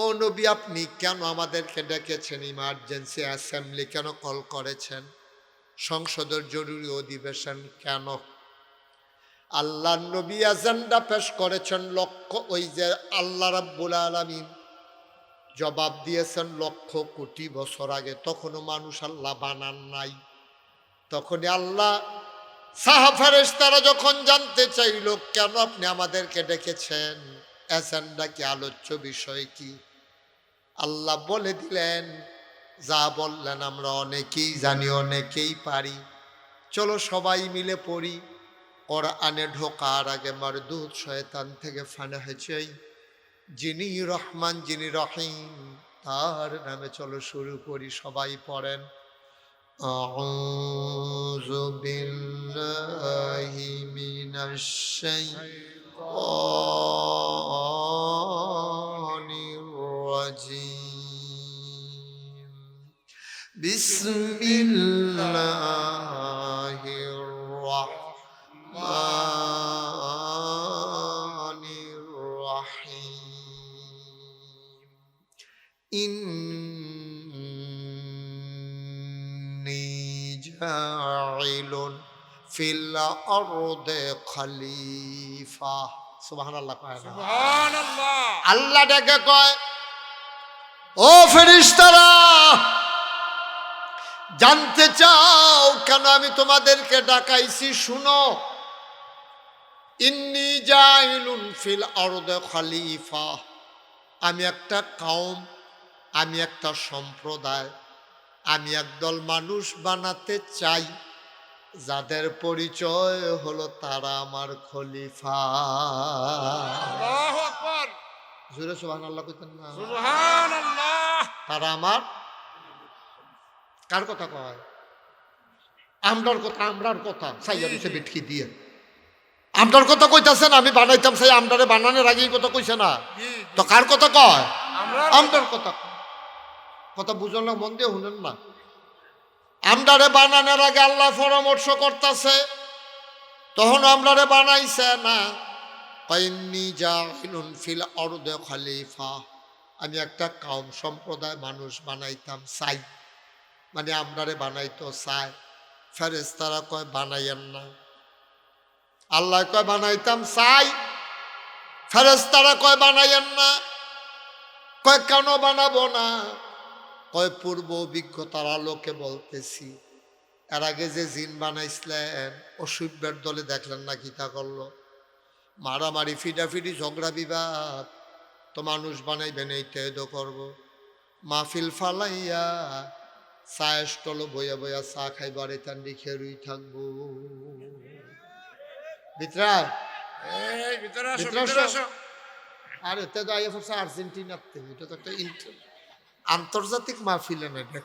Speaker 1: ও নবী, আপনি কেন আমাদেরকে ডেকেছেন? ইমার্জেন্সি অ্যাসেম্বলি কেন কল করেছেন? সংসদের জরুরি অধিবেশন কেন? আল্লাহ নবী এজেন্ডা পেশ করেছেন লক্ষ্য, ওই যে আল্লাহ রাব্বুল আলামিন জবাব দিয়েছেন লক্ষ কোটি বছর আগে, তখনও মানুষ আল্লাহ বানান নাই। তখনই আল্লাহ ফেরেশতারা যখন জানতে চাইল, কেন আপনি আমাদেরকে ডেকেছেন, এজেন্ডা কি, আলোচ্য বিষয় কি, আল্লাহ বলে দিলেন, যা বললেন আমরা অনেকেই জানি, অনেকেই পারি, চলো সবাই মিলে পড়ি। কোরআনে ঢোকার আগে মারদুদ শয়তান থেকে ফানাহ চাই, যিনি রহমান, যিনি রহিম, তার নামে চলো শুরু করি। সবাই পড়েন, আউযু বিল্লাহি মিনাশ শাইতানির রাজিম, বিসমিল্লাহির রাহমানির রাহিম, ইন্নী জাইলুন ফিল আরদে খলিফা। সুবহানাল্লাহ কয় না? সুবহানাল্লাহ। আল্লাহ ডেকে কয়, ও ফেরেশতারা, জানতে চাও কেন আমি তোমাদেরকে ডাকাইছি? শুনো, ইন্নী জাইলুন ফিল আরদে খলিফা, আমি একটা কওম, আমি একটা সম্প্রদায়, আমি একদল মানুষ বানাতে চাই, যাদের পরিচয় হলো তারা আমার খলিফা। আল্লাহু আকবার। জোরে সুবহানাল্লাহ কইতেন না? সুবহানাল্লাহ। তারা আমার, কার কথা কয়? আমরার কথা, আমরার কথা সাইয়া দিছে বিটকি দিয়ে। আমরার কথা কইতাছেন, আমি বানাইতাম সেই আমরারে বানানোর আগেই কথা কইছে না তো? কার কথা কয়? আমরার কথা। কথা বুঝল না? মন দিয়ে শুনেন না। আমরারে বানানোর আগে আল্লাহ পরামর্শ করতেছে, তখন আমরারে বানাইছে না। ইন্নী জাইলুন ফিল আরদে খলিফা, আমি একটা কওম, সম্প্রদায়, মানুষ বানাইতাম চাই, মানে আমরারে বানাইতো চায়। ফেরেশতারা কয়, বানাইয়েন না। আল্লাহ কয় বানাইতাম চাই, ফেরেশতারা কয় বানাইয়েন না। কয় কেন বানাবো না? কয় পূর্ব অভিজ্ঞতার আলোকে বলতেছি, এর আগে যে জিন বানাইছিলেন অসভ্যের দলে দেখলেন না কিতা করলো, মারামারি ফিডাফিডি ঝগড়া বিবাদ, তো মানুষ বানাইবেন এইটাই তো করবো। মাহফিল ফালাইয়া চায়ের স্টলে বইয়া বইয়া চা খাইবার এতান্ডি খেরুই থাকবো। ভিতরায় আর এতে তো আইয়া পড়ছে আর্জেন্টিনাতে, এটা তো একটা আন্তর্জাতিক মাহফিলে না এটা।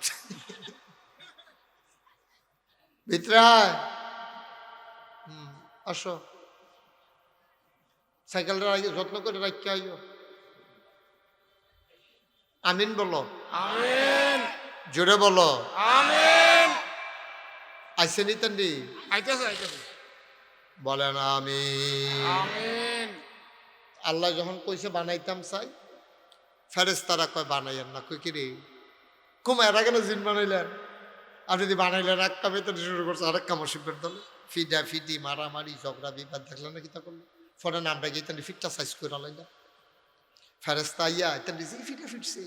Speaker 1: ভিতরায় আসো, সাইকেলটা যত্ন করে রাখতে আইও। আমিন বলো,
Speaker 2: আমিন।
Speaker 1: জোরে বলো
Speaker 2: আমিন।
Speaker 1: আইসে নিতেন্ডি
Speaker 2: আইতাছে
Speaker 1: বলেন আমিন।
Speaker 2: আমিন।
Speaker 1: আল্লাহ যখন কইছে বানাইতাম চাই, ফেরেশতারা কয় বানাইয়েন না। কই কি রে কুম এরা কেন জিন বানাইলেন? আর যদি বানাইলেন এক কামে তো শুরু করছে আরেক কাম অসভ্যের দলে ফিডা ফিডি মারামারি ঝগড়া বিবাদ দেখলেন না কিতা করলো। ফলে নামটা গিয়ে তাহলে ফিটটা সাইজ করে লাইলা ফেরেশতা আইয়া তাহলে ফিটা ফিটছে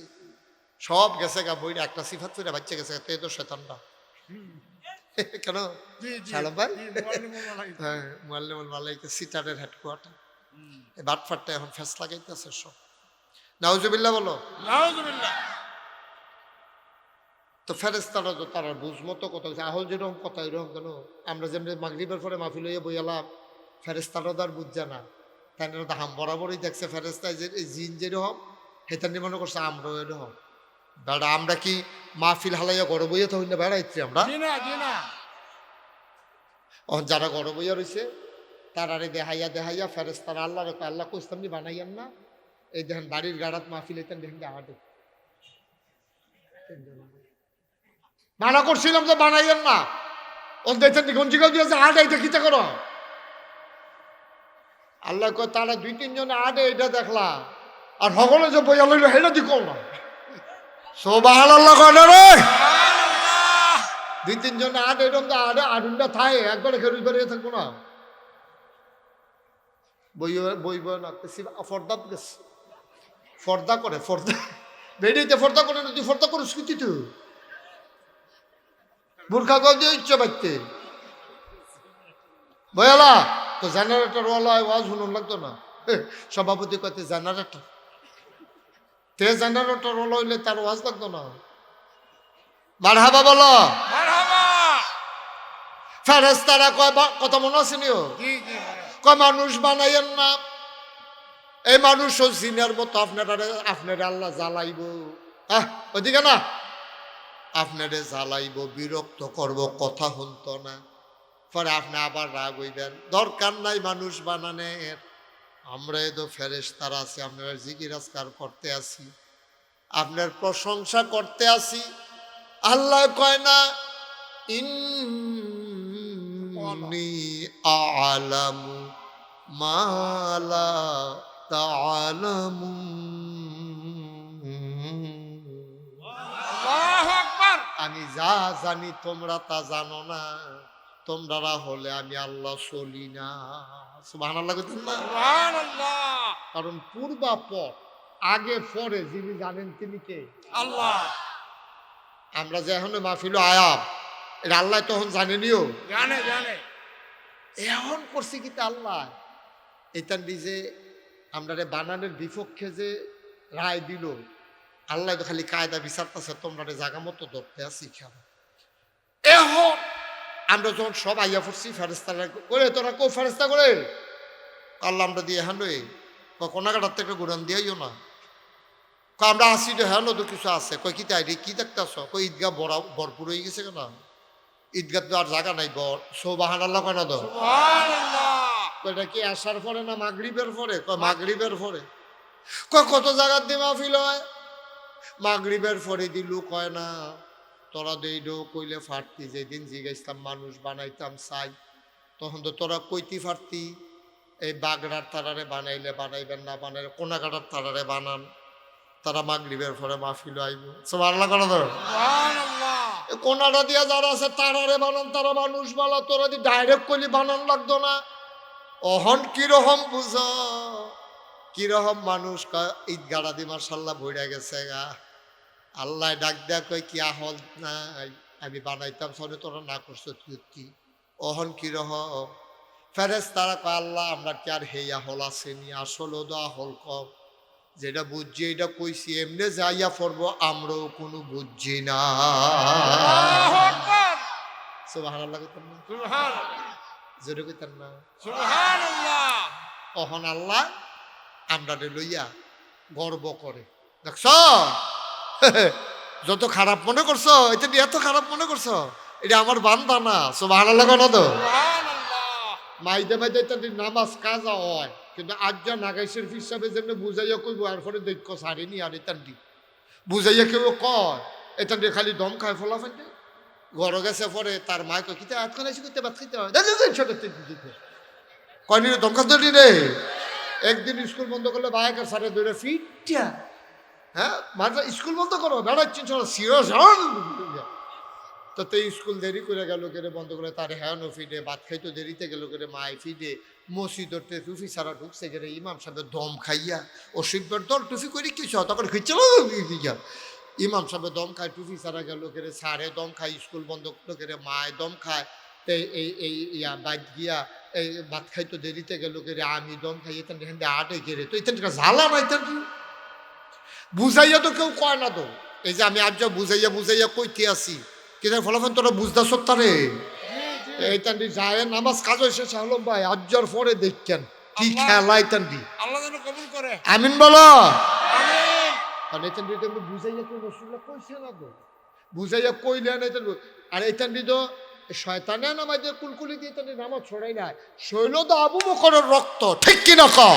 Speaker 1: সব গেছে গা বইটা একটা সিফাত করে বাচ্চা গেছে, তো এই তো শয়তানটা কেন সালাম ভাই। হ্যাঁ মুআল্লিমুল মালায়েকা সিটারের হেডকোয়ার্টার, এই বাটফাটটা এখন ফেস লাগাইতেছে সব। নাউজুবিল্লাহ বলো
Speaker 2: নাউজুবিল্লাহ।
Speaker 1: তো ফেরেশতারা তো তারা বুঝমতো কথা আহল যেরকম কথা এরকম কেন? আমরা যেমনি মাগরিবের পরে মাহফিল হইয়া বইয়ালাম, ফেরেশতারা তো আর বুঝছে না, তাই তো হাম বরাবরই দেখছে ফেরেশতায় যে জিন যেরকম হেতার মনে করছে আমরাও এরকম। বেড়া আমরা কি মাহফিল হালাইয়া গড় বইয়া তো হইনা বেড়াইছি আমরা? যারা গড় বইয়া রয়েছে তারারে দেখাইয়া দেখাইয়া ফেরেশতারা আল্লাহ রেখে আল্লাহ কইস্তামনি বানাইয়ান না, এই দেখেন বাড়ির গাড়াত মাহফিল হইতেন দেখেন আহাটে মানা করছিলাম তো বানাইয়েন না, ও দেখছেন গঞ্জিগাও দিয়েছে আডে দেখিতে করো। আল্লাহ কয় তারা দুই তিনজনে আডে এটা দেখলা, আর সকলে যে বইয়া লইল সেটা দিকো না। সুবহানাল্লাহ কয় না রে? দুই তিনজনে আডে এরকম তো আডে আডুনটা থাই একবারে খেরুই বেরিয়ে থাকবো না। বই বই না ফর্দা গেছে, ফর্দা করে ফর্দা বেরিয়েতে ফর্দা করে না, তুই ফর্দা করে স্কুতি তুই বুর্খা গল দিয়ে ইচ্ছা বাড়তে বয়ালা তো জেনারেটর ওয়ালা ওয়াজ শুনুন লাগতো না। সভাপতি কইতে জেনারেটর, তে জেনারেটর ওয়ালা হইলে তার ওয়াজ লাগতো না। মারহাবা বলো
Speaker 2: মারহাবা।
Speaker 1: ফেরেশতারা কয় কথা মনে আছে নিও, কয় মানুষ বানাইয়েন না, এই মানুষ ও জিনের মতো আপনারা আল্লাহ জ্বালাইব, ওদিকে না আপনারে জ্বালাইব, বিরক্ত করব, কথা শুনতো না, পরে আপনি আবার রাগ হইবেন। দরকার নাই মানুষ বানানের, আমরা তো ফেরেশতারা আছি, আপনারা জিকির আজকার করতে আসি, আপনার প্রশংসা করতে আসি। আল্লাহ কয় না ইন্নী আ'লামু মা লা তা'লামুন, আমি যা জানি তোমরা তা জানো না, তোমরা হলে আমি আল্লাহ চলি না। সুবহানাল্লাহ কইতেন না?
Speaker 2: সুবহানাল্লাহ।
Speaker 1: কারণ পূর্বাপর আগে পরে যিনি জানেন তিনি কে?
Speaker 2: আল্লাহ।
Speaker 1: আমরা যে এখন মাহফিল আয়াম এটা আল্লাহ তখন জানেনিও,
Speaker 2: জানে জানে।
Speaker 1: এখন করছে কি তা আল্লাহ এটা নিজে আমরা বানানের বিপক্ষে যে রায় দিল, আল্লাহ তো খালি কায়দা বিচারতেছে, তোমরা জায়গা মতো ধরতে আসি খেয়াল। এখন আমরা যখন সব আইয়া পড়ছি ফেরেশতারা করে, তোরা কো ফেরেশতা করে আল্লাহ আমরা দিয়ে হ্যাঁ কোনাকাটার থেকে গুড়ান দিয়েও না, আমরা আসি তো হ্যাঁ তো কিছু আছে, কই কি তাই কি দেখতেছ, কই ঈদগাহ ভরপুর হয়ে গেছে কেন, ঈদগাহ তো আর জায়গা নাই বর। সুবহানাল্লাহ কেন তো? এটা কি আসার পরে না মাগরিবের পরে? কয় মাগরিবের পরে। কয় কত জায়গার দিয়ে মাহফিল হয়? মাগরিবের পরে দিলু কয় না, তোরা দেইডো কইলে ফাটতি, যেদিন জিগাইছিলাম মানুষ বানাইতাম চাই, তখন তো তোরা কইতি ফাটতি এই বাগড়ার তারারে বানাইলে বানাইবেন, না বানাইলে কোনাকাটার তারারে বানান, তারা মাগরিবের পরে মাহফিল আইব। সুবহানাল্লাহ কেন তো? কোনাটা দিয়া যারা আছে তারারে বানান, তারা মানুষ বানা, তোরা দি ডাইরেক্ট কইলি বানান লাগতো না। অহন কিরকম বুঝ কিরকম মানুষ ঈদ গাড়া দি মার্শাল্লাহ ভইরা গেছে গা। আল্লাহ ডাক দেয়া কই কি আহল নাই আমি বানাইতাম সনে তোরা না করছো কি অহন কিরকম ফেরেশতারা কয় আল্লাহ আমরা কি আর হেয়া হল আসেনি আসল তো আহল কম যেটা বুঝছি এটা কইছি এমনি যাইয়া পড়বো আমরাও কোনো বুঝছি না।
Speaker 2: আল্লাহু আকবার।
Speaker 1: সুবহানাল্লাহ কইতাম না,
Speaker 2: সুবহানাল্লাহ।
Speaker 1: জোরে কইতাম না।
Speaker 2: সুবহানাল্লাহ।
Speaker 1: অহন আল্লাহ আমরা লইয়া গর্ব করে দেখছ যত খারাপ মনে করছো এটা নিয়ে এত খারাপ মনে করছো এটা আমার বান্দা না। সুবহানাল্লাহ কেন তো
Speaker 2: সুবহানাল্লাহ।
Speaker 1: মাইদে মাইদে এটা নামাজ কাজা হয় কিন্তু আজ যা নাগাইশের হিসাবে যেমনি বুঝাইয়া কইব আর পরে দৈক্য সারিনি আর এটা দি বুঝাইয়া কেউ কয় এটা দিয়ে খালি দম খায় ফলা ফেলতে ঘর গেছে পরে তার মায় কয় কিতা আজকাল এসে করতে বাদ খেতে হয় ছোট কয়নি দম খাতে রে একদিন স্কুল বন্ধ করলে বায়াকের সারে ধরে ফিটটা হ্যাঁ মাঝে স্কুল বন্ধ করো বেড়াচ্ছি সিরিয়াস তো স্কুল দেরি করে গেল করে বন্ধ করে তার হ্যানো ফিডে ভাত খাইতো দেরিতে গেল করে মায় ফিডে মসজিদতে টুফি সারা ঢুকছে গেলে ইমাম সাহেবের দম খাইয়া অসিব্যর দল টুফি করে কিছু তখন খিচ্ছিল ইমাম সাহেবের দম খায় টুফি সারা গেল করে সারে দম খায় স্কুল বন্ধ করলো করে মায় দম খায় তো এই ইয়া বাদ গিয়া এই ভাত খাইতো দেরিতে গেল করে আমি দম খাই এখান হেন্দে আটে গেলে তো এখান ঝালা না এখান বুঝাইয়া তো কেউ কয় না তো এই যে আমি আজ যা বুঝাইয়া কইতে আসি কিন্তু ফলাফল তোরা বুঝতে সত্তারে এইটান্ডি যায় নামাজ কাজ হয়েছে শাহলম ভাই আজ্জার পরে দেখছেন কি খেলা এইটান্ডি
Speaker 2: আল্লাহ যেন কবুল করে।
Speaker 1: আমিন বলো
Speaker 2: আমিন।
Speaker 1: আর এইটান্ডি তো বুঝাইয়া কেউ রসুল্লাহ কইছে না তো বুঝাইয়া কইলে না এইটান্ডি আর এইটান্ডি তো শয়তানে নামাজের কুলকুলি দিয়ে এইটান্ডি নামাজ ছড়াই না শৈল তো আবু বকরের রক্ত ঠিক কিনা কও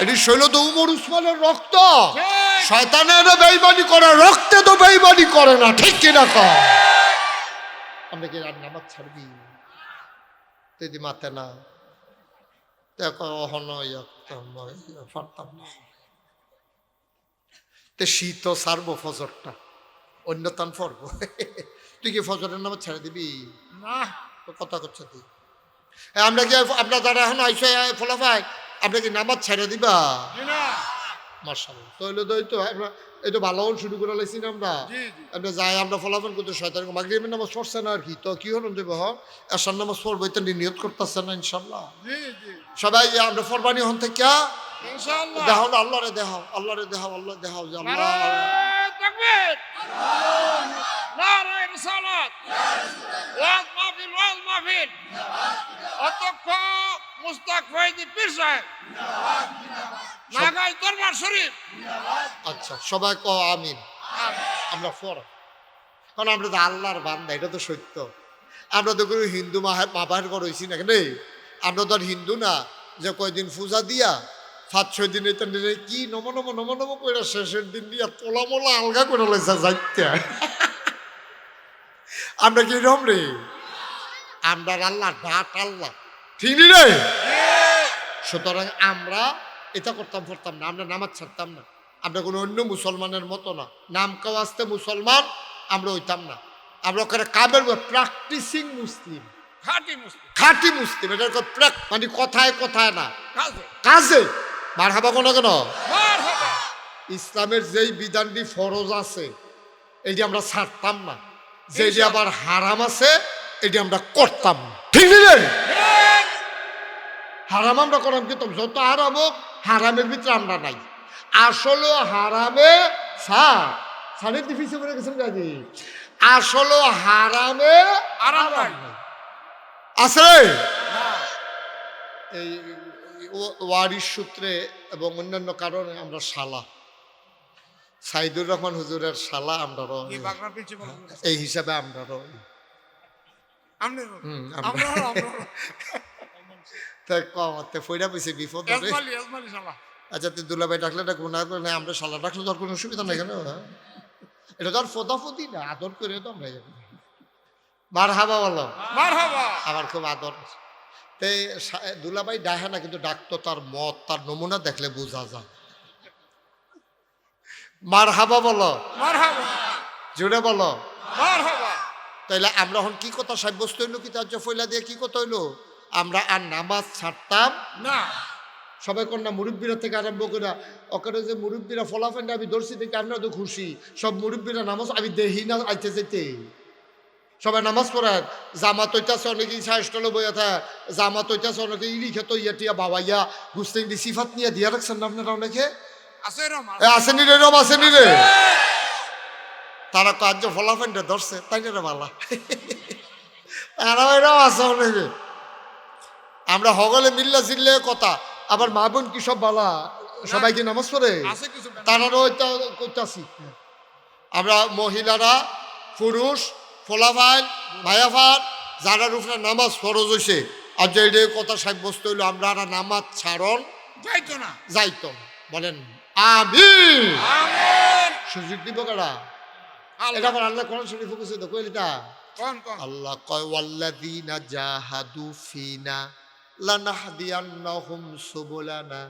Speaker 1: এটি শৈল তো উমর উসমানের রক্ত শয়তানের বেঈমানি করে রক্তে তো বেঈমানি করে না ঠিক কিনা কও আমরা কি আর নামাজ ছাড়বি যদি মাতে না দেখো অহন পারতাম না তে শীত ছাড়বো ফজরটা অন্য তান পড়বো তুই কি ফজরের নামাজ ছেড়ে দিবি
Speaker 2: না
Speaker 1: কথা করছে তুই আমরা কি আপনার যারা এখন আইসে ফলাফাই আপনি কি নামাজ ছেড়ে দিবা
Speaker 2: না।
Speaker 1: মার্শাল্লাহ তাহলে তো এই তো আমরা এই তো ভালো শুরু করে লাইছি না আমরা
Speaker 2: জি জি।
Speaker 1: আমরা যাই আমরা ফলাফল করতে শয়তান মাগরিবের নামাজ পড়ছে না আর কি তো কি হলো দেব হন এসার নামাজ পড়বো এটা নিয়ত করতেছে না ইনশাল্লাহ
Speaker 2: জি জি।
Speaker 1: সবাই আমরা ফরবানি হন থেকে
Speaker 2: ইনশাআল্লাহ।
Speaker 1: দেখাও না আল্লাহরে দেখাও আল্লাহরে দেখাও আল্লাহ দেখাও যে আল্লাহ
Speaker 2: নারায়ে তাকবীর। নারায়ে রিসালাত। ওয়াজ মাহফিল। অধ্যক্ষ মুস্তাক ফয়জি পীর সাহেব। নাগাই দরবার শরীফ।
Speaker 1: আচ্ছা সবাই ক আমিন আমরা ফর কারণ আমরা তো আল্লাহর বান্দা এটা তো সত্য আমরা তো কোনো হিন্দু মাবাহের ঘর হয়েছি না কেন আমরা তো আর হিন্দু না যে কয়দিন পূজা দিয়া 5-6 দিন এটা কি নম করে শেষের দিন দিয়া তোলা মোলা আলগা করে লেছে যাইতে আমরা কি রম রে আমরা আল্লাহ ডাট আল্লাহ ঠিক রে সুতরাং আমরা এটা করতাম পড়তাম না আমরা নামাজ ছাড়তাম না আমরা কোনো অন্য মুসলমানের মতো না নাম কেউ আসতে মুসলমান আমরা হইতাম না আমরা ওখানে কাবের প্র্যাকটিসিং মুসলিম খাঁটি মুসলিম এটা মানে কথায় কথায় না কাজে মার হাবা কোনো কেন ইসলামের যেই বিধানটি ফরজ আছে এটি আমরা ছাড়তাম না যেটি আবার হারাম আছে এটি আমরা করতাম না ঠিক নেই হারাম আমরা করতাম কিন্তু যত হারাম হোক হারামের ভিতরে আমরা নাই আসলে হারামে সাড়ে দিফিসে করে গেছেন কাজে আসলে হারামে
Speaker 2: আরাম নাই
Speaker 1: আছে এই ওয়ারিশ সূত্রে এবং অন্যান্য কারণে আমরা শালা সাইদুর রহমান হুজুরের শালা আমরা রই এই হিসাবে আমরা রই কমাতে ফইরা পেয়েছে বিপদ আচ্ছা তুই দুলাভাই ডাকলে ডাকবো না করে আমরা শালা ডাকলে তোর কোনো অসুবিধা নেই কেন এটা তো আর ফোদাফুদি না আদর করে তো আমরা মার হাবা বলো আমার খুব আদর তে দুলাভাই ডাহে না কিন্তু ডাকতো তার মত তার নমুনা দেখলে বোঝা যায় মার হাবা বলো জুড়ে বলো তাইলে আমরা এখন কি কথা সাব্যস্ত হইলো কি তার ফইলা দিয়ে কি কথা হইলো আমরা আর নামাজ ছাড়তাম
Speaker 2: না
Speaker 1: সবাই কন্যা মুরব্বীরা থেকে আরম্ভ করে ওখানে যে মুরব্বীরা ফলাফেন্ডে আমি ধরছি দেখে আমরা তো খুশি সব মুরব্বীরা নামাজ আমি দেখি না আইতে যেতে সবাই নামাজ পড়েন জামাত হইতাছে অনেকে সাহসটলে বইয়া থাকে জামাত হইতাছে অনেকে ইরি খেত ইয়া বাবাইয়া গুস্তে দি সিফাত নিয়ে দিয়া রাখছেন না আপনারা অনেকে
Speaker 2: আছে রম
Speaker 1: আসেনি রে রম আসেনি রে তারা কার্য ফলাফেন্ডে ধরছে তাই না রে বালা তারা এরাও আছে অনেকে আমরা হগলে মিল্লা চিল্লে কথা আবার মা বোন কি সব বালা সবাই কি নামাজ পড়ে
Speaker 2: আছে কিছু
Speaker 1: তারারও ওইটা করতেছি আমরা মহিলারা পুরুষ ফোলাফাইল ভাইয়াফার যারা উপরে নামাজ ফরজ হয়েছে আর যে এটা কথা সাব্যস্ত হইলো আমরা আর নামাজ ছাড়ন
Speaker 2: যাইতো না
Speaker 1: যাইতো না। বলেন আমিন
Speaker 2: আমিন
Speaker 1: সুযোগ দিব কারা এটা
Speaker 2: আল্লাহ
Speaker 1: আবার আল্লাহ কোরআন শরীফ কইছে তো কইলিটা
Speaker 2: কোন কোন
Speaker 1: আল্লাহ কয় ওয়াল্লাযীনা জাহাদু ফিনা লানাহদিয়ান্নাহুম সুবুলানা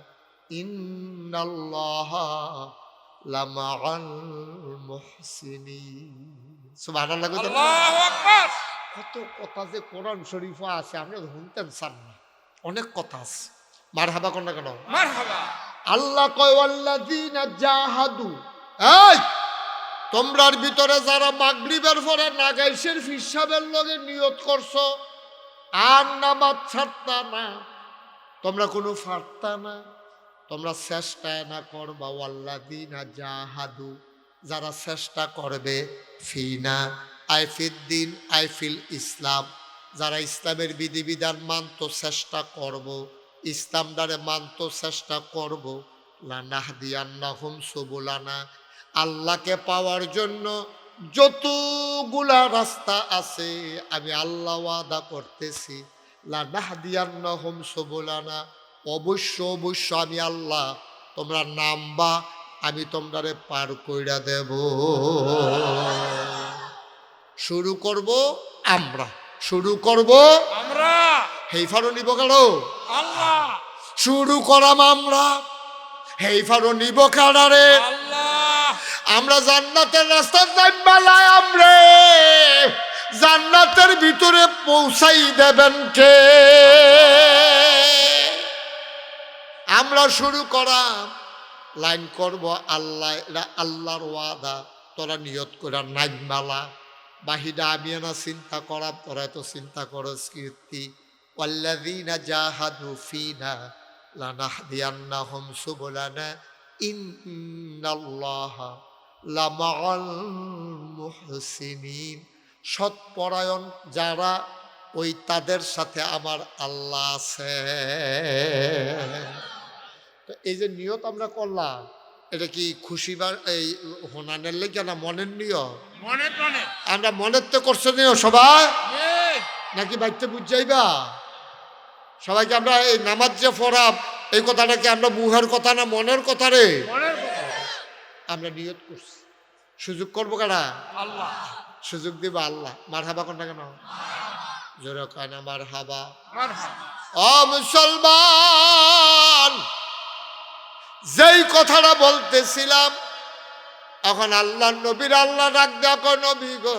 Speaker 1: ইন্নাল্লাহা লামাআল মুহসিনিন সুবহানাল্লাহ কইতে
Speaker 2: আল্লাহু আকবার
Speaker 1: কত কথা যে কোরআন শরীফে আছে আপনি শুনতেন চান না অনেক কথা আছে মারহাবা কোন না কেন
Speaker 2: মারহাবা
Speaker 1: আল্লাহ কয় ওয়াল্লাযীনা জাহাদু এই তোমরার ভিতরে যারা মাগরিবের পরে নাগাইশের ফিসাবের লগে নিয়ত করছো আর নামাজ ছাড়তা না তোমরা কোনো ফারতা না তোমরা চেষ্টা না করবা ওয়াল্লাযীনা জাহাদু যারা চেষ্টা করবে ফিনা আইফিদ্দিন আইফিল ইসলাম যারা ইসলামের বিধিবিধান মানতো চেষ্টা করব ইসলাম দ্বারে মানতো চেষ্টা করব লানাহদিয়ান্নাহুম সুবুলানা আল্লাহকে পাওয়ার জন্য যতগুলা রাস্তা আছে আমি আল্লাহ ওয়াদা করতেছি লানাহদিয়ান্নাহুম সুবুলানা অবশ্য অবশ্য আমি আল্লাহ তোমরা নামবা আমি তোমরারে পার কইরা দেব শুরু করব আমরা শুরু করব
Speaker 2: আমরা
Speaker 1: হেইফারও নিব কেন
Speaker 2: আল্লাহ
Speaker 1: শুরু করাম আমরা হেইফারও নিব কারারে
Speaker 2: আল্লাহ
Speaker 1: আমরা জান্নাতের রাস্তার নাইবালায় আমরা জান্নাতের ভিতরে পৌঁছাই দেবেন কে আমরা শুরু করাম লাইন করব আল্লাহ এরা আল্লাহর ওয়াদা তোরা নিয়ত করে নাইবালা বাহিদা আমি না চিন্তা করাম তোরা তো চিন্তা করস কীর্তি ওয়াল্লাযীনা জাহাদু ফিনা লানাহদিয়ান্নাহুম সুবুলানা ইন্নাল্লাহা লামাআল মুহসিনিন সৎপরায়ণ যারা ওই তাদের সাথে আমার আল্লাহ আছে তো এই যে নিয়ত আমরা করলাম এটা কি খুশি বা এই হোনানের লেগে না মনের নিয়ত
Speaker 2: মনে প্রাণে
Speaker 1: আমরা মনের তো করছো নিও সবাই
Speaker 2: এই
Speaker 1: নাকি বাড়িতে বুঝাইবা সবাইকে আমরা এই নামাজ যে পড়াব এই কথাটাকে আমরা মুহের কথা না মনের কথা রে
Speaker 2: মনের কথা
Speaker 1: আমরা নিয়ত করছি সুযোগ করবো কারা
Speaker 2: আল্লাহ
Speaker 1: সুযোগ দিবা আল্লাহ মার হাবা কোনটা কেন জোরে কয় না মার হাবা
Speaker 2: মারহাবা
Speaker 1: ও মুসলমান যেই কথাটা বলতেছিলাম এখন আল্লাহ নবীর আল্লাহ ডাক দেখো নবী গো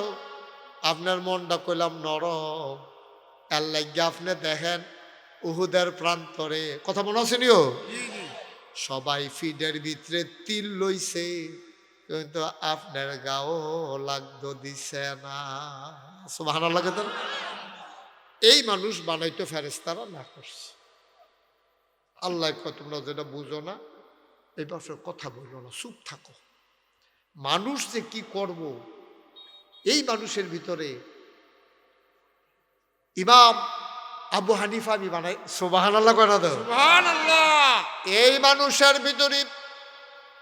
Speaker 1: আপনার মনটা কইলাম নরম আল্লাহ আপনি দেখেন উহুদের প্রান্তরে কথা মনে আসেনিও
Speaker 2: জি জি
Speaker 1: সবাই ফিডের ভিতরে তিল লইছে কিন্তু আপনার গাও লাগতো দিছে না সুবহানাল্লাহ লাগে তো এই মানুষ বানাইতো ফেরেশতারা না করছে আল্লাহ কয় তোমরা যেটা বুঝো না এই ব্যাপারে কথা বললো না চুপ থাকো মানুষ যে কি করব এই মানুষের ভিতরে ইমাম আবু হানিফা আমি বানাই সুবহানাল্লাহ কয় না তো
Speaker 2: সুবহানাল্লাহ
Speaker 1: এই মানুষের ভিতরে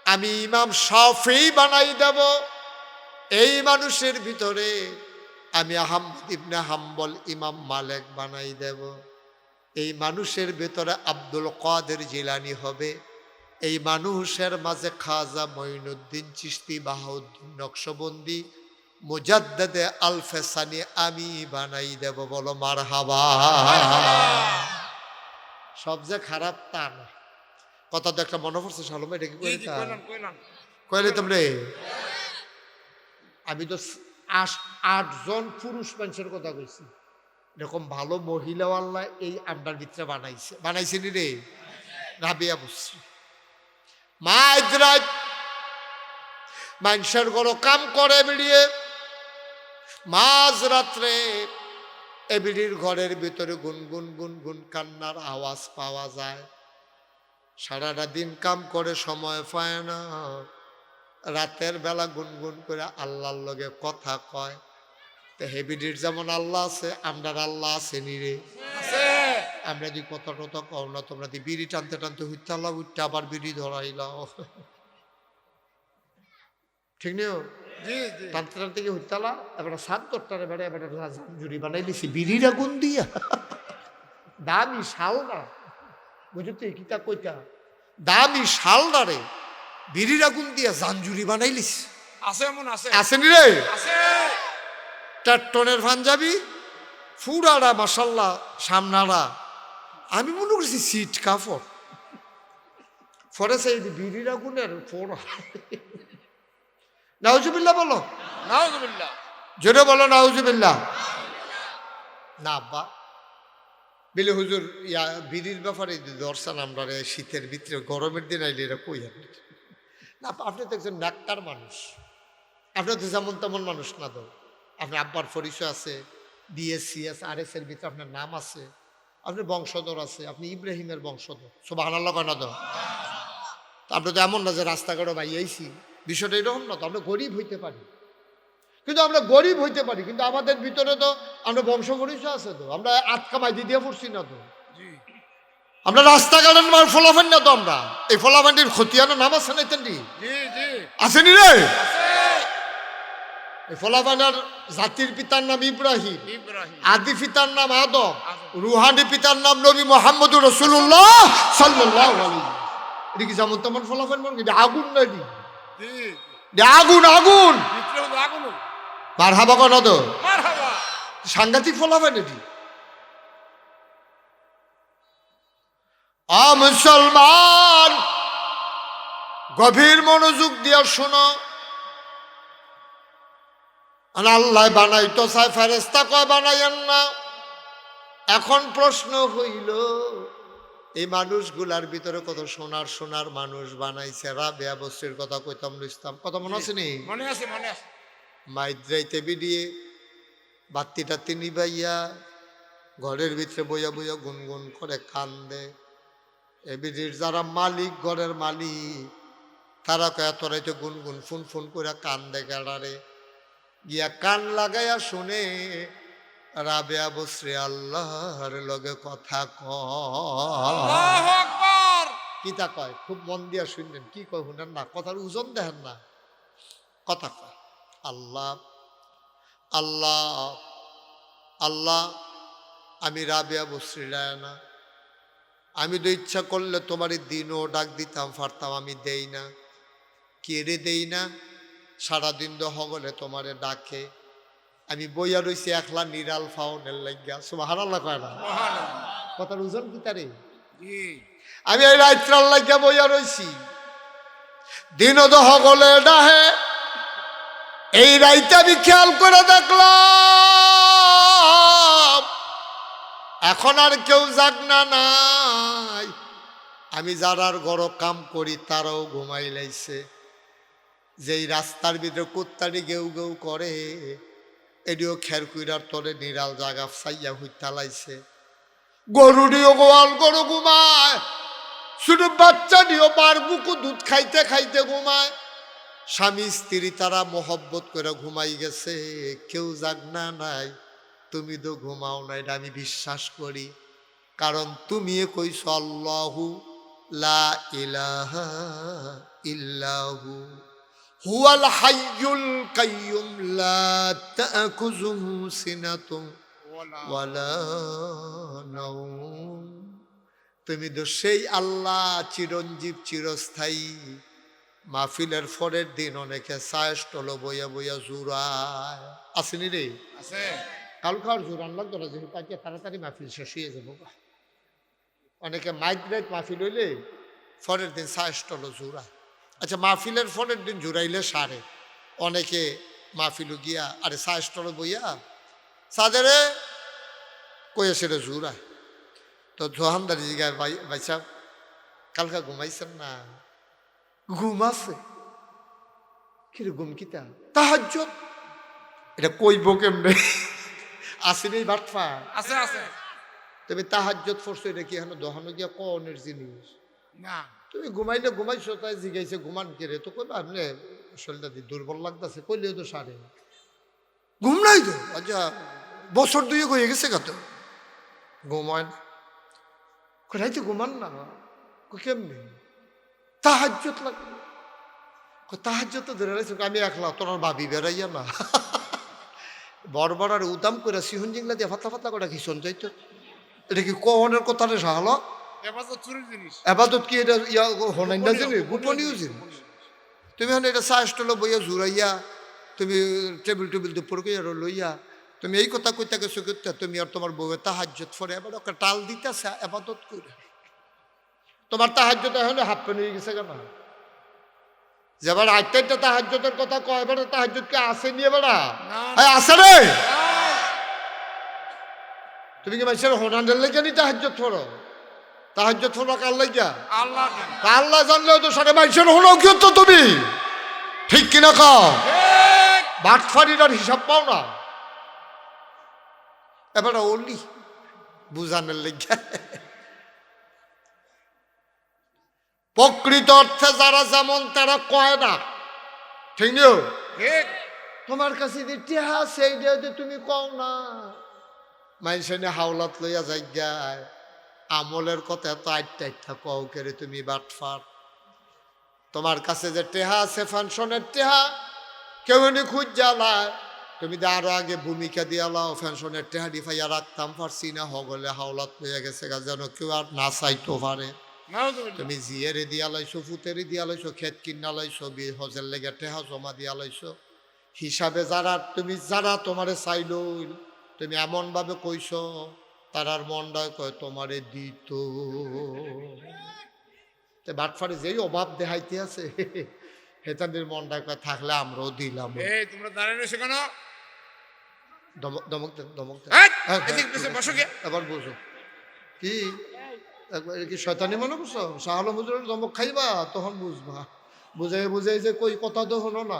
Speaker 1: আমি ইমাম শাফি বানাই দেব এই মানুষের ভিতরে আমি আহমদ ইবনে হাম্বল ইমাম মালিক বানাই দেব এই মানুষের ভিতরে আব্দুল কাদের জিলানী হবে এই মানুষের মাঝে খাজা মঈনুদ্দিন চিশতি বাহাউদ্দিন নকশবন্দি মুজাদ্দেদে আল ফেসানি আমি বানাই দেব বলো মারহাবা সব যে খারাপ তা না কথা তো একটা মনে পড়ছে সালম এটা কি
Speaker 2: জি জি কইলাম
Speaker 1: কইলে তোমরে আমি তো 8জন পুরুষ মানুষের কথা কইছি এরকম ভালো মহিলাও আল্লাহ এই আমটার ভিতরে বানাইছে নি রে রাবিয়া বসরি মা ইজরাত মানুষের ঘর কাম করে বেরিয়ে মাঝ রাত্রে এবিডির ঘরের ভিতরে গুনগুন গুনগুন কান্নার আওয়াজ পাওয়া যায়। সারাটা দিন কাম করে সময় পায় না, রাতের বেলা গুনগুন করে আল্লাহর লগে কথা কয়। তো হেবিডির যেমন আল্লাহ আছে, আমরার আল্লাহ আছে নিরে। আমরা যদি কথা টথা কও না, তোমরা দি বিড়ি টানতে টানতে হুইতালা উঠতে আবার বিড়ি ধরাইলাও, ঠিক নেই? টানতে টানতে গিয়ে হুইতালা এবার সাত দরটারে বেড়ে এবার জুড়ি বানাই দিছি বিড়ির আগুন দিয়া। দামি শাল না, বুঝতে কিতা কইতা, দামি শাল না রে, বিড়ির আগুন দিয়া জানজুরি বানাইলিস।
Speaker 2: আছে এমন আছে,
Speaker 1: আসেনি রে?
Speaker 2: আছে
Speaker 1: 4 টনের পাঞ্জাবি ফুরাড়া মাসাল্লাহ সামনাড়া, আমি মনে করছি সিট কাপড় ফরে সেই বিড়ির আগুনের ফোড়া। নাউজুবিল্লাহ বলো,
Speaker 2: নাউজুবিল্লাহ,
Speaker 1: জোরে বলো নাউজুবিল্লাহ। না আব্বা বিলে হুজুর ইয়া বিড়ির ব্যাপারে দর্শন আমরা রে শীতের ভিতরে গরমের দিন আইলে এরা কই আপনি না, আপনি তো একজন ডাক্তার মানুষ, আপনার তো যেমন তেমন মানুষ না। তো আপনার আব্বার পরিচয় আছে, BSc RS এর ভিতরে আপনার নাম আছে, আপনার বংশধর আছে, আপনি ইব্রাহিমের বংশধর, সুবহানাল্লাহ কয় না? তো আমরা তো এমন না যে রাস্তাঘাটে বাইয়াইছি, বিষয়টা এরকম না। তো আমরা গরিব হইতে পারি, কিন্তু আমরা গরিব হইতে পারি, কিন্তু আমাদের ভিতরে তো আমরা বংশ পরিচয় আছে। তো আমরা আটকা মাইদি দিয়ে পড়ছি না। তো আমরা রাস্তাঘাটের মার ফলাফান না। তো আমরা এই ফলাফানটির খতিয়ানো নাম আছে না, আসেনি রে? এই ফলাফানের জাতির পিতার নাম ইব্রাহিম, আদি পিতার নাম আদম, রুহানি পিতার নাম নবী মুহাম্মদুর রাসূলুল্লাহ সাল্লাল্লাহু আলাইহি। এটা কি যেমন তেমন ফলাফান মন? এটা আগুন না, আগুন আগুন মারহাবা কর না? তো সাংঘাতিক ফলাফান এটি। মুসলমান গভীর মনোযোগ দিয়া শোনো। আল্লাহ বানাইতো চাই, ফেরেশতা কয় বানাইয়েন না। এখন প্রশ্ন হইল, এই মানুষগুলার ভিতরে কত সোনার সোনার মানুষ বানাইছে। রাবেয়া বস্তির কথা কইতাম ইসলাম, কথা মনে আছে নি?
Speaker 2: মনে আছে, মনে আছে।
Speaker 1: মাইদ্রাইতে বিডিয়ে বাত্তি টাত্তি নিবাইয়া ঘরের ভিতরে বইয়া বইয়া গুনগুন করে কান্দে। এবিডির যারা মালিক, ঘরের মালিক, তারা কয় তোরাইতে গুনগুন ফুন ফুন করে কান্দে গেড়ারে। গিয়া কান লাগাইয়া শুনে রাবেয়া বসরি আল্লাহর লগে কথা
Speaker 2: আল্লাহু আকবার।
Speaker 1: কিতা কয় খুব মন দিয়া শুনলেন, কি কয় শুনেন না, কথার ওজন দেখেন না। কথা কয় আল্লাহ আল্লাহ আল্লাহ, আমি রাবেয়া বসরি না, আমি তো ইচ্ছা করলে তোমারই দিনও ডাক দিতাম পারতাম, আমি দেই না। কেড়ে দেই না, সারাদিন তো হগলে তোমারে ডাকে, আমি বইয়া রইছি একলা নিরাল ফাউনের লাগিয়া। সুবহানাল্লাহ কয় না? কথার ওজন কি তারে? আমি এই রাত্রাল লাগিয়া বইয়া রইছি, দিনও তো হগলে ডাহে। এই রাইতে আমি খেয়াল করে দেখলাম এখন আর কেউ জাগনা নাই। আমি যারার ঘর কাম করি তারাও ঘুমাই লাইছে। যেই রাস্তার ভিতরে কুত্তাটি গেউ গেউ করে, এটিও খেরকুইরার তলে নিরাল জাগা সাইয়া হইতা লাইছে। গরুটিও গোয়াল গরু ঘুমায়, শুধু বাচ্চাটিও মার বুকু দুধ খাইতে খাইতে ঘুমায়। স্বামী স্ত্রী তারা মোহব্বত করে ঘুমাই গেছে, কেউ জাগনা নাই। তুমি তো ঘুমাও না, এটা আমি বিশ্বাস করি, কারণ তুমি কইছ আল্লাহু লা ইলাহা ইল্লাহু হুয়াল হাইয়ুল কাইয়ুম লা তা'খুযুহু সিনাতুন ওয়ালা নাওম। তুমি তো সেই আল্লাহ চিরঞ্জীব চিরস্থায়ী। মাহফিলের পরের দিন অনেকে সায়স্টল বইয়া বইয়া জুড়ায়, আসেনি রে?
Speaker 2: আছে।
Speaker 1: কালকার জোরান লাগতো না, যেহেতু আজকে তাড়াতাড়ি মাহফিল শেষ হয়ে যাবো। অনেকে মাইগ্রেট মাহফিল হইলে পরের দিন সায়স্টল জুড়ায়। আচ্ছা, মাহফিলের পরের দিন জুড়াইলে সারে, অনেকে মাহফিল গিয়া আরে সায়স্টল বইয়া সাদেরে কই আসে রে জুরায় তো দোকানদারি জিগায় ভাই সাহেব কালকা ঘুমাইছেন না? ঘুম আছে। কিরে ঘুম কিতা? তাহাজ্জুদ। এটা কইব কেমনে? আসেনি বাটফা।
Speaker 2: আছে আছে
Speaker 1: তুমি তাহাজ্জুদ পড়ছো, এটা কি এখন দহন গিয়া কনের জিনিস?
Speaker 2: না
Speaker 1: তুমি ঘুমাইলে ঘুমাইছো, তাই জিগাইছে ঘুমান কেড়ে, তো কইবা আপনি শরীরটা দিয়ে দুর্বল লাগতেছে, কইলেও তো সারে ঘুম নাই তো। আচ্ছা বছর দুই হয়ে গেছে কত ঘুমায় না, রাইতে ঘুমান না, কেমনি? তাহাজ্জুদ লাগে। তাহাজ্জুদ তো ধরে রাখছো, আমি একলা, তোর ভাবি বেড়াইয়া না বড় বড় আর উদাম করে সিহন জিংলা দিয়ে ফাতলা ফাতলা করে কি শোন যাইতো। এটা কি কনের কথা রে সাহল?
Speaker 2: এবার তো চুরির জিনিস।
Speaker 1: আপাতত কি এটা ইয়া হনাই না জিনিস, গোপনীয় জিনিস। তুমি এখন এটা চা স্টলে বইয়া জুড়াইয়া, তুমি টেবিল টেবিল দুপুর করে লইয়া তুমি এই কথা কইতা গেছো, করতে তুমি আর তোমার বউয়ে তাহাজ্জুদ পড়ে এবার ওকে টাল দিতেছে আপাতত করে। তোমার তাহাজ্জুদ এখন হাফ পেন হয়ে গেছে কেন? যেবার আইটা তাহাজ্জুদের কথা কয়, এবার তাহাজ্জুদ কে আসে নিয়ে বেড়া আসে রে। তুমি কি মানুষের হোনান্ডের লেগে নি তাহাজ্জুদ পড়ো? তাহাজ্জুদ পড়বা কার লাগিয়া?
Speaker 2: আল্লাহ
Speaker 1: আল্লাহ জানলেও তো সাড়ে মানুষের হলো কি তো তুমি, ঠিক কিনা খাও? বাটফারির হিসাব পাও না। এবার ওলি বুঝানোর লেগে প্রকৃত অর্থে যারা যেমন তারা কয় না, ঠিক নিও।
Speaker 2: ঠিক
Speaker 1: তোমার কাছে যে টেহা সেই যে তুমি কও না, মানুষের হাওলাত লইয়া যাই যায় আমলের কথা এত আইটা কও কেরে তুমি বাটফার। তোমার কাছে যে টেহা আছে ফ্যানশনের টেহা, কেউ নি খুঁজ জ্বালায়, তুমি তো আরো আগে ভূমিকা দিয়ালাও ফ্যানশনের টেহা ডিফাইয়া রাখতাম পারছি না, হগলে হাওলাত লইয়া গেছে যেন কেউ আর না চাইতো পারে। তুমি জিয়েরে দিয়া লাইছো, ফুতেরে দিয়া লাইছো, ক্ষেত কিনা লাইছো, হজের লেগে টেহা জমা দিয়া লাইছো, হিসাবে যারা তুমি যারা তোমারে চাইল, তুমি এমন ভাবে কইছো তারার মনটায় কয় তোমারে দিত। বাটফারে যেই অভাব দেখাইতে আছে হেতাদের মনটায় কয় থাকলে আমরাও দিলাম।
Speaker 2: এই তোমরা দাঁড়িয়ে রয়েছো কেন?
Speaker 1: দমক দেন, দমক দেন।
Speaker 2: বসো গে।
Speaker 1: এবার বুঝো কি একবার কি শয়তানি মনে করছো? শাহ আলম হুজুরের দমক খাইবা তখন বুঝবা। বুঝাই বুঝাই যে কই কথা তো হলো না।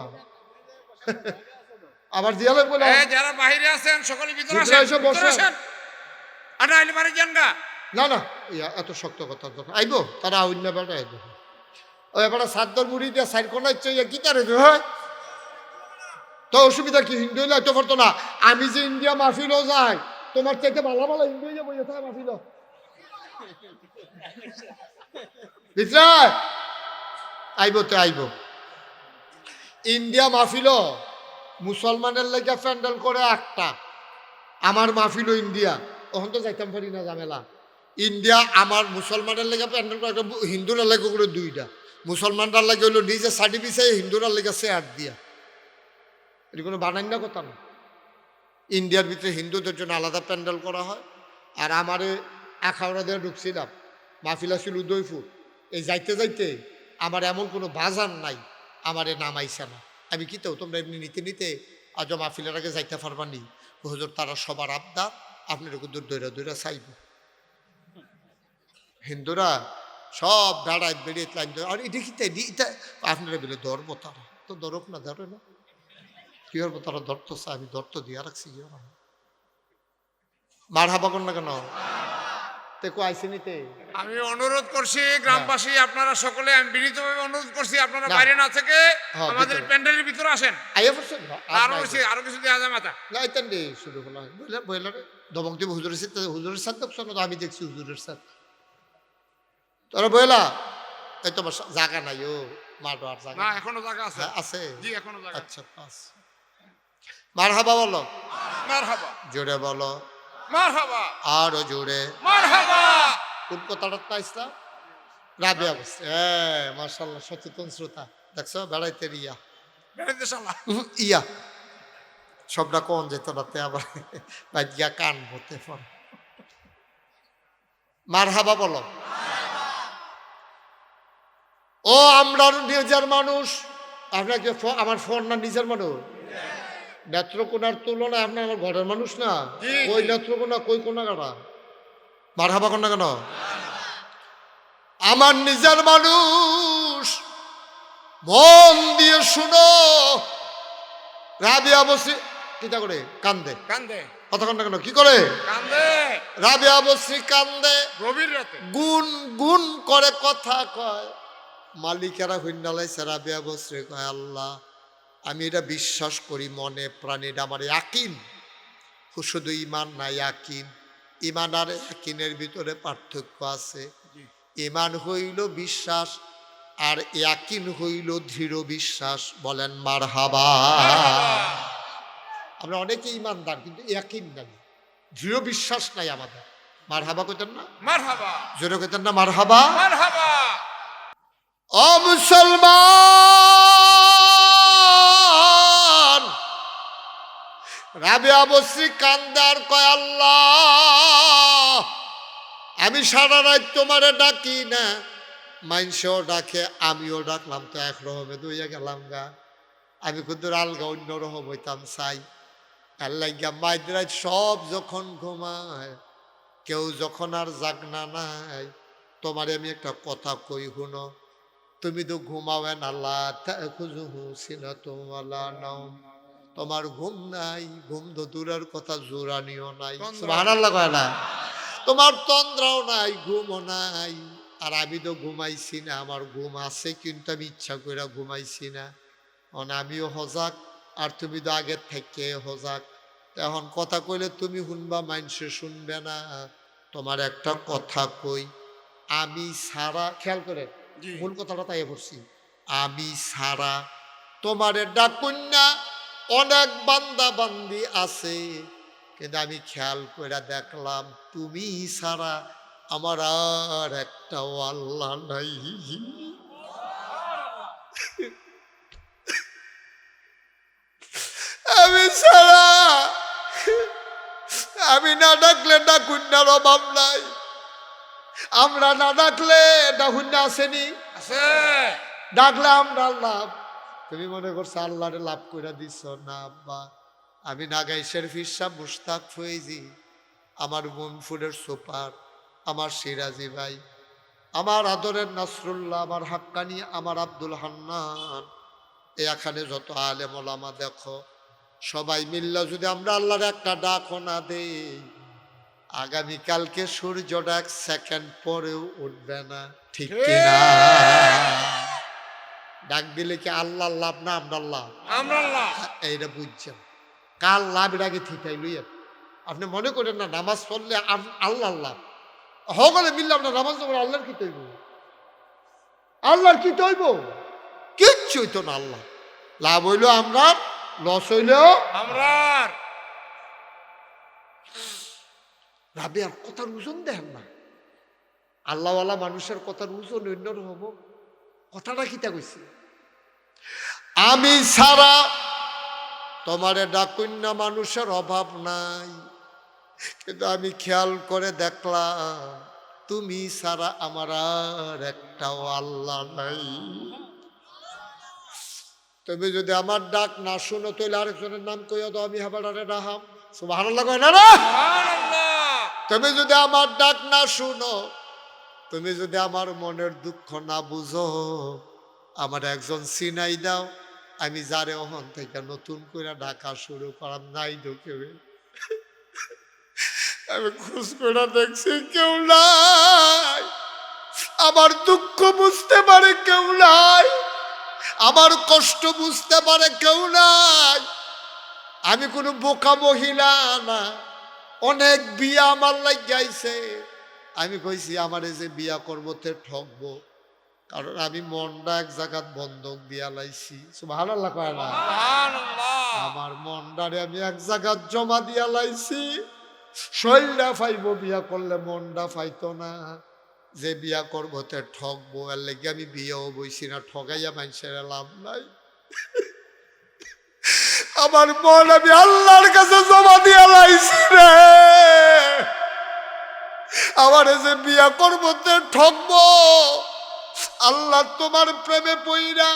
Speaker 1: আবার দিয়ালে বলে
Speaker 2: যারা বাইরে আছেন সকলে ভিতরে
Speaker 1: ভিতরে এসে বসেন।
Speaker 2: আসেন। আর আইলে বাড়ি যান গা।
Speaker 1: না না ইয়া এত শক্ত কথা তো আইবো, তারা অন্য বেটা আইবো। ওই এবারে সাদ্দর মুড়ি দিয়ে সাইড কোনায় চাইয়া কি তারে হয় তো অসুবিধা কি? হিন্দু হইলে এত পারতো না। আমি যে ইন্ডিয়া মাহফিলও যাই, তোমার চাইতে ভালো ভালো হিন্দু হইয়া বইয়া থাকে মাহফিল ভিতরে আইব তো আইব। ইন্ডিয়া মাহফিল মুসলমানের লেগে প্যান্ডেল করে একটা, আমার মাহফিল ইন্ডিয়া তখন তো যাইতাম পারি না ঝামেলা। ইন্ডিয়া আমার মুসলমানের লেগে প্যান্ডেল করে, হিন্দুরা লেগে করে দুইটা, মুসলমানরা লাগে হইলো নিজে সার্টি পিছাই, হিন্দুরা লেগে চেয়ার দিয়া। এটি কোনো বানাই না কথা না। ইন্ডিয়ার ভিতরে হিন্দুদের জন্য আলাদা প্যান্ডেল করা হয়। আর আমারে আখাউড়া দিয়ে ঢুকছিলাম, মাহফিলা ছিল উদয়পুর। এই যাইতে যাইতে আমার এমন কোনো বাজার নাই আমারে নামাইছে না। আমি কি তো তোমরা এমনি নিতে নিতে আজ মাহফিলের আগে যাইতে পারবা নি? হুজুর তারা সবার আবদার, আপনার দূর দৈরা দৈরা চাইব। হিন্দুরা সব বেড়ায় বেড়িয়ে লাইন ধরে, আর এটা কি এটা আপনারা বলে ধরবো, তারা তো ধরক না, ধরে না কি করবো, তারা ধরতো আমি ধরতো দিয়া রাখছি। মার হাবা কর না কেন তেকো আইসি নিতে?
Speaker 2: আমি অনুরোধ করছি গ্রামবাসী, আপনারা সকলে, আমি বিনীতভাবে অনুরোধ করছি আপনারা বাইরে না থেকে আমাদের প্যান্ডেলের ভিতরে আসেন।
Speaker 1: আইয়া পড়ছেন
Speaker 2: আরো কিছু দেওয়া যায় মাথা
Speaker 1: না আইতেন রে শুরু হলো বইলা দমক দিব হুজুরের সাথে, হুজুরের সাথে আমি দেখছি হুজুরের সাথে তোরা বইলা এই তোমার জায়গা নাই ও মারো আর জায়গা
Speaker 2: না, এখনো জায়গা আছে।
Speaker 1: আছে
Speaker 2: জি এখনো জায়গা।
Speaker 1: আচ্ছা পাস। মারহাবা বলো,
Speaker 2: মারহাবা।
Speaker 1: জোরে বলো
Speaker 2: মারহাবা।
Speaker 1: আরো জোরে
Speaker 2: মারহাবা।
Speaker 1: কোন কথাটা পাইছিলাম? রাবিয়া বলছে। হ্যাঁ মাশাআল্লাহ, সচেতন শ্রোতা দেখছো, বেড়াইতে ইয়া
Speaker 2: বেড়াইতে শালা
Speaker 1: ইয়া সবটা কোন যেত রাতে আবার গিয়া কান ভরতে ফোন। মারহাবা বলো। ও আমরা নিজের মানুষ, আপনাকে আমার ফোন না নিজের মানুষ, নেত্রকোনার তুলনায় আপনি আমার ঘরের মানুষ না।
Speaker 2: জি,
Speaker 1: ওই
Speaker 2: জি।
Speaker 1: নেত্রকোনা কই কোনা কাটা মারহাবা কোন না কেন? আমার নিজের মানুষ, মন দিয়ে শুনো। রাবিয়া বসরি কিটা করে কান্দে,
Speaker 2: কান্দে
Speaker 1: কথা কন না কেন? কি করে?
Speaker 2: কান্দে
Speaker 1: রাবিয়া বসরি কান্দে,
Speaker 2: গভীর রাতে।
Speaker 1: গুন গুন করে কথা কয়। মালিকেরা হুইন্ডালাইছে, রাবিয়া বসরি কয় আল্লাহ আমি এটা বিশ্বাস করি মনে প্রাণে, এটা আমার ইয়াকিন। শুধু ইমান না ইয়াকিন। ইমান আর ইয়াকিনের ভিতরে পার্থক্য আছে।
Speaker 2: জি।
Speaker 1: ইমান হইল বিশ্বাস আর ইয়াকিন হইল দৃঢ় বিশ্বাস। বলেন মারহাবা। আমরা অনেকে ইমানদার কিন্তু ইয়াকিন নাই, দৃঢ় বিশ্বাস নাই আমাদের। মারহাবা কইতেন না?
Speaker 2: মারহাবা
Speaker 1: জোরে কইতেন না মারহাবা?
Speaker 2: মারহাবা।
Speaker 1: ও মুসলমান, রাবিয়া বসরি কান্দার কয় আল্লাহ আমি সারা রাত তোমারে ডাকি না, মাইনসেও ডাকে আমিও ডাকলাম তো একরকমে দইয়া গেলাম গা। আমি কিন্তু আলগা অন্য রকম হইতাম চাই। আল্লাহ গা মাইদরাজ সব যখন ঘুমায়, কেউ যখন আর জাগনা নাই, তোমারে আমি একটা কথা কই শুনো। তুমি তো ঘুমাবেন আল্লাহ তোমার ঘুম নাই, ঘুম তো দূরের কথা জোরানিও নাই। সুবহানাল্লাহ কয় না? তোমার তন্দ্রাও নাই, ঘুমও নাই। আর আমি তো ঘুমাইছি না, আমার ঘুম আছে কিন্তু আমি ইচ্ছা করে ঘুমাইছি না। আমিও হজাক আর তুমি তো আগের থেকে হজাক। এখন কথা কইলে তুমি শুনবা, মানুষে শুনবে না। তোমার একটা কথা কই, আমি সারা, খেয়াল করে
Speaker 2: জি।
Speaker 1: মূল কথাটা তাই পড়ছি, আমি সারা তোমারে ডাকুন না অনেক বান্দা বান্দি আছে, কিন্তু আমি খেয়াল করে দেখলাম তুমি সারা আমার আর একটাও আল্লাহ নাই। আমি সারা, আমি না ডাকলে ডাকুন্নার অভাব নাই, আমরা না ডাকলে ডাকুন্না আসেনি,
Speaker 2: আছে
Speaker 1: ডাকলে আমরা লাভ। তুমি মনে করছো আল্লাহরে লাভ করে দিছ না আব্বা। আমি নাগাইশের ফিরসা মুস্তাক ফয়েজি, আমার মনফুরের সুপার, আমার সিরাজি ভাই, আমার আদরের নাসরুল্লাহ, আমার হাক্কানি, আমার আব্দুল হান্নান, এখানে যত আলেম ওলামা দেখো, সবাই মিল্লা যদি আমরা আল্লাহর একটা ডাকও না দেই, আগামীকালকে সূর্যটা এক সেকেন্ড পরেও উঠবে না। ঠিক কিনা? ডাক দিলে কি আল্লাহ লাভ না আমরা লাভ?
Speaker 2: আমরা আল্লাহ।
Speaker 1: এইটা বুঝছেন? কার লাভ এর আগে ঠিকাই লইয়া আপনি মনে করেন না নামাজ পড়লে আল্লাহ লাভ হগলে মিললে আপনার নামাজ পড়লে আল্লাহর কি তৈব? আল্লাহর কি তৈব? কিচ্ছু হইতো না। আল্লাহ লাভ হইল আমরা, লস হইল
Speaker 2: আমরা।
Speaker 1: রাবিয়ার কথার ওজন দেখেন না, আল্লাহওয়ালা মানুষের কথার ওজন অন্যরকম। কথাটা কিতা কইছি, আমি সারা তোমারে ডাকুন না মানুষের অভাব নাই, কিন্তু আমি খেয়াল করে দেখলাম তুমি সারা আমার আর একটাও আল্লাহ নাই। তুমি যদি আমার ডাক না শুনো তাহলে আরেকজনের নাম কইয়া দাও, আমি হাবাডারে ডাহাম। সুবহানাল্লাহ কয় না রে?
Speaker 2: সুবহানাল্লাহ।
Speaker 1: তুমি যদি আমার ডাক না শুনো, তুমি যদি আমার মনের দুঃখ না বুঝো, আমার একজন সিনাই দাও, আমি যারে ওহন থেকে নতুন করে ডাকা শুরু করাম। নাই ঢুকেবে, আমি খোঁজ করে দেখছি কেউ নাই, আমার দুঃখ বুঝতে পারে কেউ নাই, আমার কষ্ট বুঝতে পারে কেউ নাই। আমি কোনো বোকা মহিলা না, অনেক বিয়া আমার লাগাইছে। আমি কইছি আমার এই যে বিয়া করবো তে ঠকবো, কারণ আমি মনটা এক জায়গাত বন্ধক দিয়া লাইছি। সুবহানাল্লাহ কয় না?
Speaker 2: সুবহানাল্লাহ।
Speaker 1: আমার মনটারে আমি এক জায়গাত জমা দিয়া লাইছি। শরীরটা ফাইব, বিয়া করলে মনটা ফাইতো না। যে বিয়া করবো তে ঠকবো, এর লেগে আমি বিয়েও বইছি না, ঠগাইয়া মানুষের লাভ নাই। আমার মন আমি আল্লাহর কাছে জমা দিয়া লাইছি রে। আমার যে বিয়া করবো তে ঠকবো, আল্লাহ তোমার প্রেমে পইরা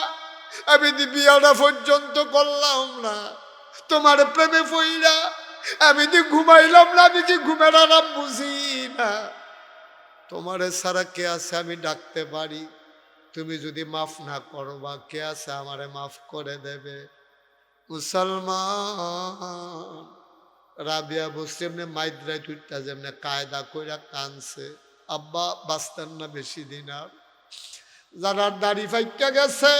Speaker 1: আমি বিয়াটা পর্যন্ত করলাম না। তোমার প্রেমে পইরা আমি যে ঘুমাইলাম না, আমি কি ঘুমের আরাম বুঝি না। তোমারে ছাড়া কে আছে আমি ডাকতে পারি, তুমি যদি মাফ না করো বা কে আছে আমারে মাফ করে দেবে। মুসলমান রাবিয়া বসে এমনি মাইদ্রাই তুইটা যেমনি কায়দা কইরা কানছে। আব্বা বাঁচতেন না বেশি দিন আর। যারা দাড়ি ফাইকা গেছে,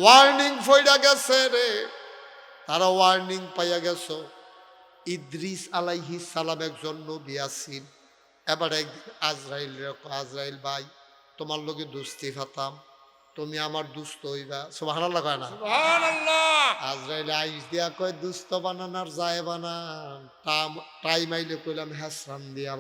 Speaker 1: ওয়ার্নিং ফইরা গেছে রে, তারা ওয়ার্নিং পাইয়া গেছো। ইদ্রিস আলাইহিস সালাম একজন নবী আছেন। এবার একদিন আজরাইল রেখো, আজরাইল ভাই তোমার লোকে দুস্তি ফাতাম, তুমি আমার দুস্থ হইবা। সুবহানাল্লাহ কয় না?
Speaker 2: সুবহানাল্লাহ।
Speaker 1: আজরাইল আইস দিয়া কয় দুস্থ বানানার যায় বানান, টাইম আইলে কইলাম হ্যাসরান দিয়া